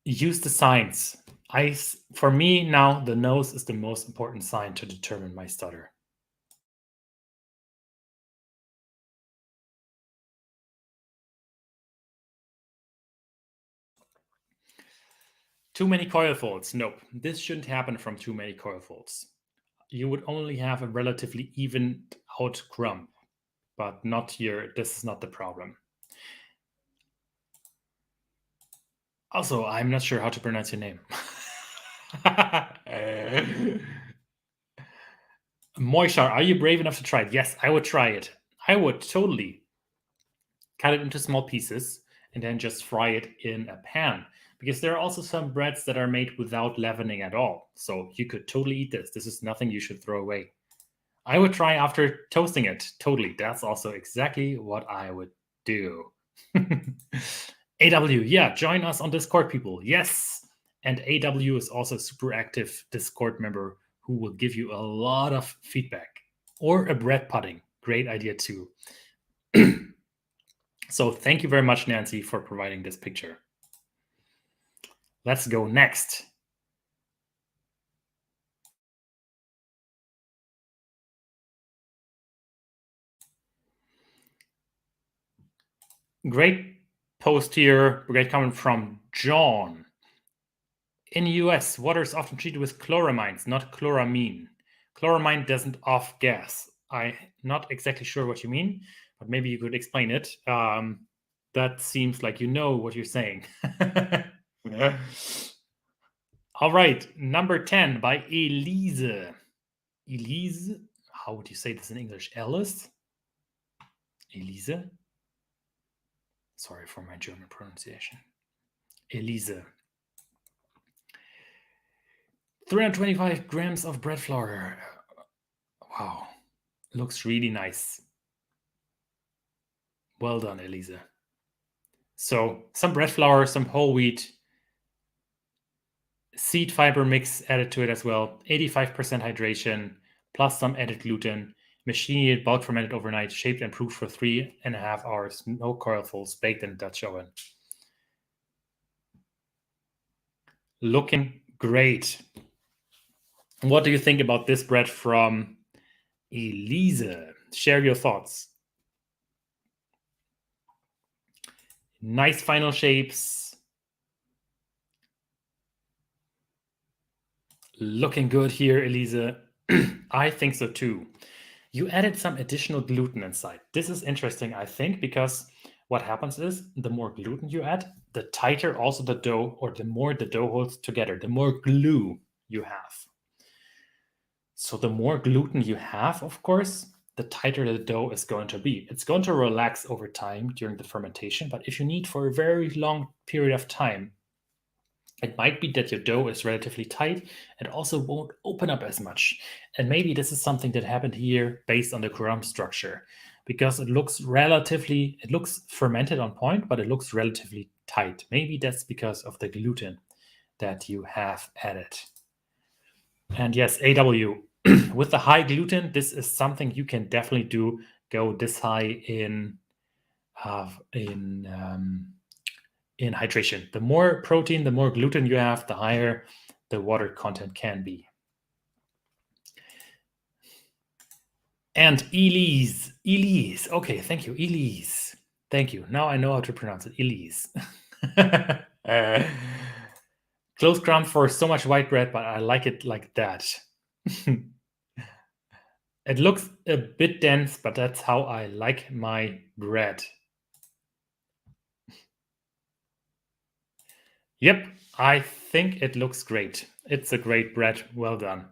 Use the signs. For me now, the nose is the most important sign to determine my starter. Too many coil folds. Nope. This shouldn't happen from too many coil folds. You would only have a relatively evened out crumb, but not here. This is not the problem. Also, I'm not sure how to pronounce your name. Moishar, are you brave enough to try it? Yes, I would try it. I would totally cut it into small pieces and then just fry it in a pan. Because there are also some breads that are made without leavening at all. So you could totally eat this. This is nothing you should throw away. I would try after toasting it. Totally. That's also exactly what I would do. AW, yeah, join us on Discord, people. Yes. And AW is also a super active Discord member who will give you a lot of feedback. Or a bread pudding. Great idea, too. So thank you very much, Nancy, for providing this picture. Let's go next. Great post here. Great comment from John. In the US, water is often treated with chloramines, not chloramine. Chloramine doesn't off gas. I'm not exactly sure what you mean, but maybe you could explain it. That seems like you know what you're saying. All right, number 10 by Elise. Elise, how would you say this in English? Alice? Elise? Sorry for my German pronunciation. Elise. 325 grams of bread flour. Wow, looks really nice. Well done, Elise. So some bread flour, some whole wheat, seed fiber mix added to it as well, 85% hydration, plus some added gluten, machine bulk fermented overnight, shaped and proofed for 3.5 hours, no coil folds, baked in a Dutch oven. Looking great. What do you think about this bread from Elise? Share your thoughts. Nice final shapes. Looking good here, Elise. I think so too. You added some additional gluten inside. This is interesting, I think, because what happens is the more gluten you add, the tighter also the dough, or the more the dough holds together, the more glue you have. So the more gluten you have, of course, the tighter the dough is going to be. It's going to relax over time during the fermentation, but if you need for a very long period of time, it might be that your dough is relatively tight and also won't open up as much. And maybe this is something that happened here based on the crumb structure, because it looks fermented on point, but it looks relatively tight. Maybe that's because of the gluten that you have added. And yes, AW, with the high gluten, this is something you can definitely do. Go this high in hydration. The more protein, the more gluten you have, the higher the water content can be. And Elise. Okay, thank you, Elise. Thank you. Now I know how to pronounce it, Elise. Close crumb for so much white bread, but I like it like that. It looks a bit dense, but that's how I like my bread. Yep, I think it looks great. It's a great bread. Well done.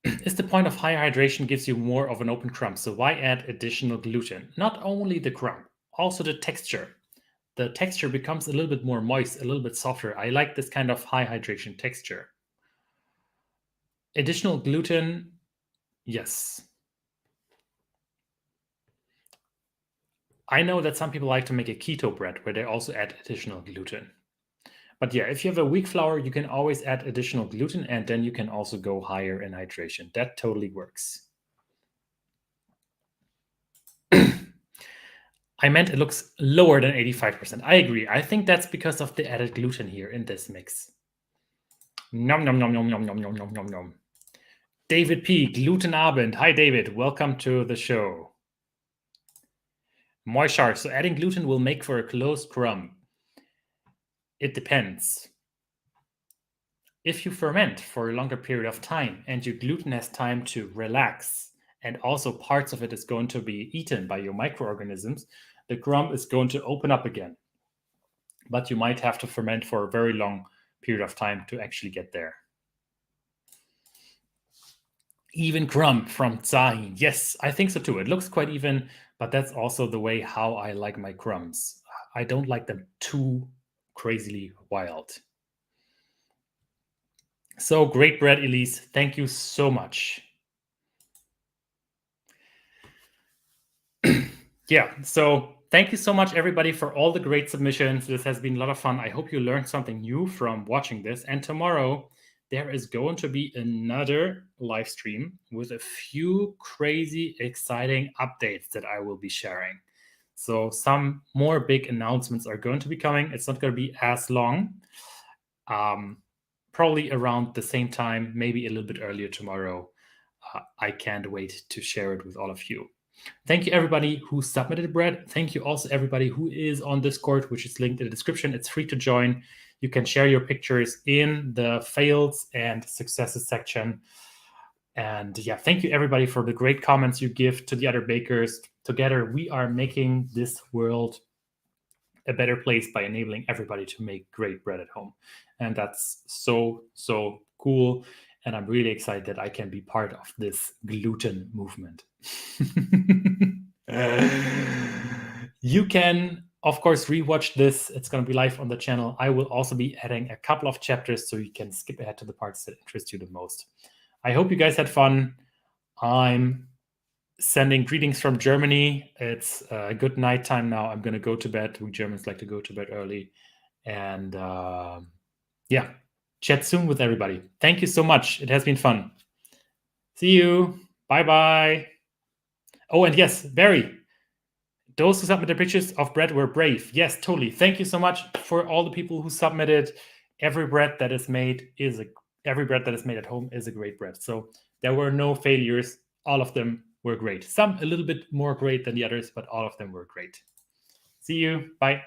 Is the point of higher hydration gives you more of an open crumb, so why add additional gluten? Not only the crumb, also the texture. The texture becomes a little bit more moist, a little bit softer. I like this kind of high hydration texture. Additional gluten, yes. I know that some people like to make a keto bread where they also add additional gluten. But yeah, if you have a weak flour, you can always add additional gluten, and then you can also go higher in hydration. That totally works. I meant it looks lower than 85%. I agree. I think that's because of the added gluten here in this mix. Nom nom nom nom nom nom nom nom nom nom. David P. Glutenabend. Hi, David. Welcome to the show. Moishar. So adding gluten will make for a closed crumb. It depends. If you ferment for a longer period of time and your gluten has time to relax, and also parts of it is going to be eaten by your microorganisms, the crumb is going to open up again. But you might have to ferment for a very long period of time to actually get there. Even crumb from Zahin. Yes, I think so too. It looks quite even, but that's also the way how I like my crumbs. I don't like them too crazily wild. So great bread, Elise. Thank you so much. Yeah, so thank you so much, everybody, for all the great submissions. This has been a lot of fun. I hope you learned something new from watching this. And tomorrow, there is going to be another live stream with a few crazy, exciting updates that I will be sharing. So some more big announcements are going to be coming. It's not going to be as long. Probably around the same time, maybe a little bit earlier tomorrow. I can't wait to share it with all of you. Thank you, everybody who submitted bread. Thank you also, everybody who is on Discord, which is linked in the description. It's free to join. You can share your pictures in the fails and successes section. And yeah, thank you, everybody, for the great comments you give to the other bakers. Together, we are making this world a better place by enabling everybody to make great bread at home. And that's so, so cool. And I'm really excited that I can be part of this gluten movement. You can, of course, rewatch this. It's going to be live on the channel. I will also be adding a couple of chapters so you can skip ahead to the parts that interest you the most. I hope you guys had fun. I'm sending greetings from Germany. It's a good night time now. I'm going to go to bed. We Germans like to go to bed early. And yeah, chat soon with everybody. Thank you so much. It has been fun. See you. Bye-bye. Oh, and yes, Barry, those who submitted pictures of bread were brave. Yes, totally. Thank you so much for all the people who submitted. Every bread that is made at home is a great bread. So there were no failures. All of them were great. Some a little bit more great than the others, but all of them were great. See you. Bye.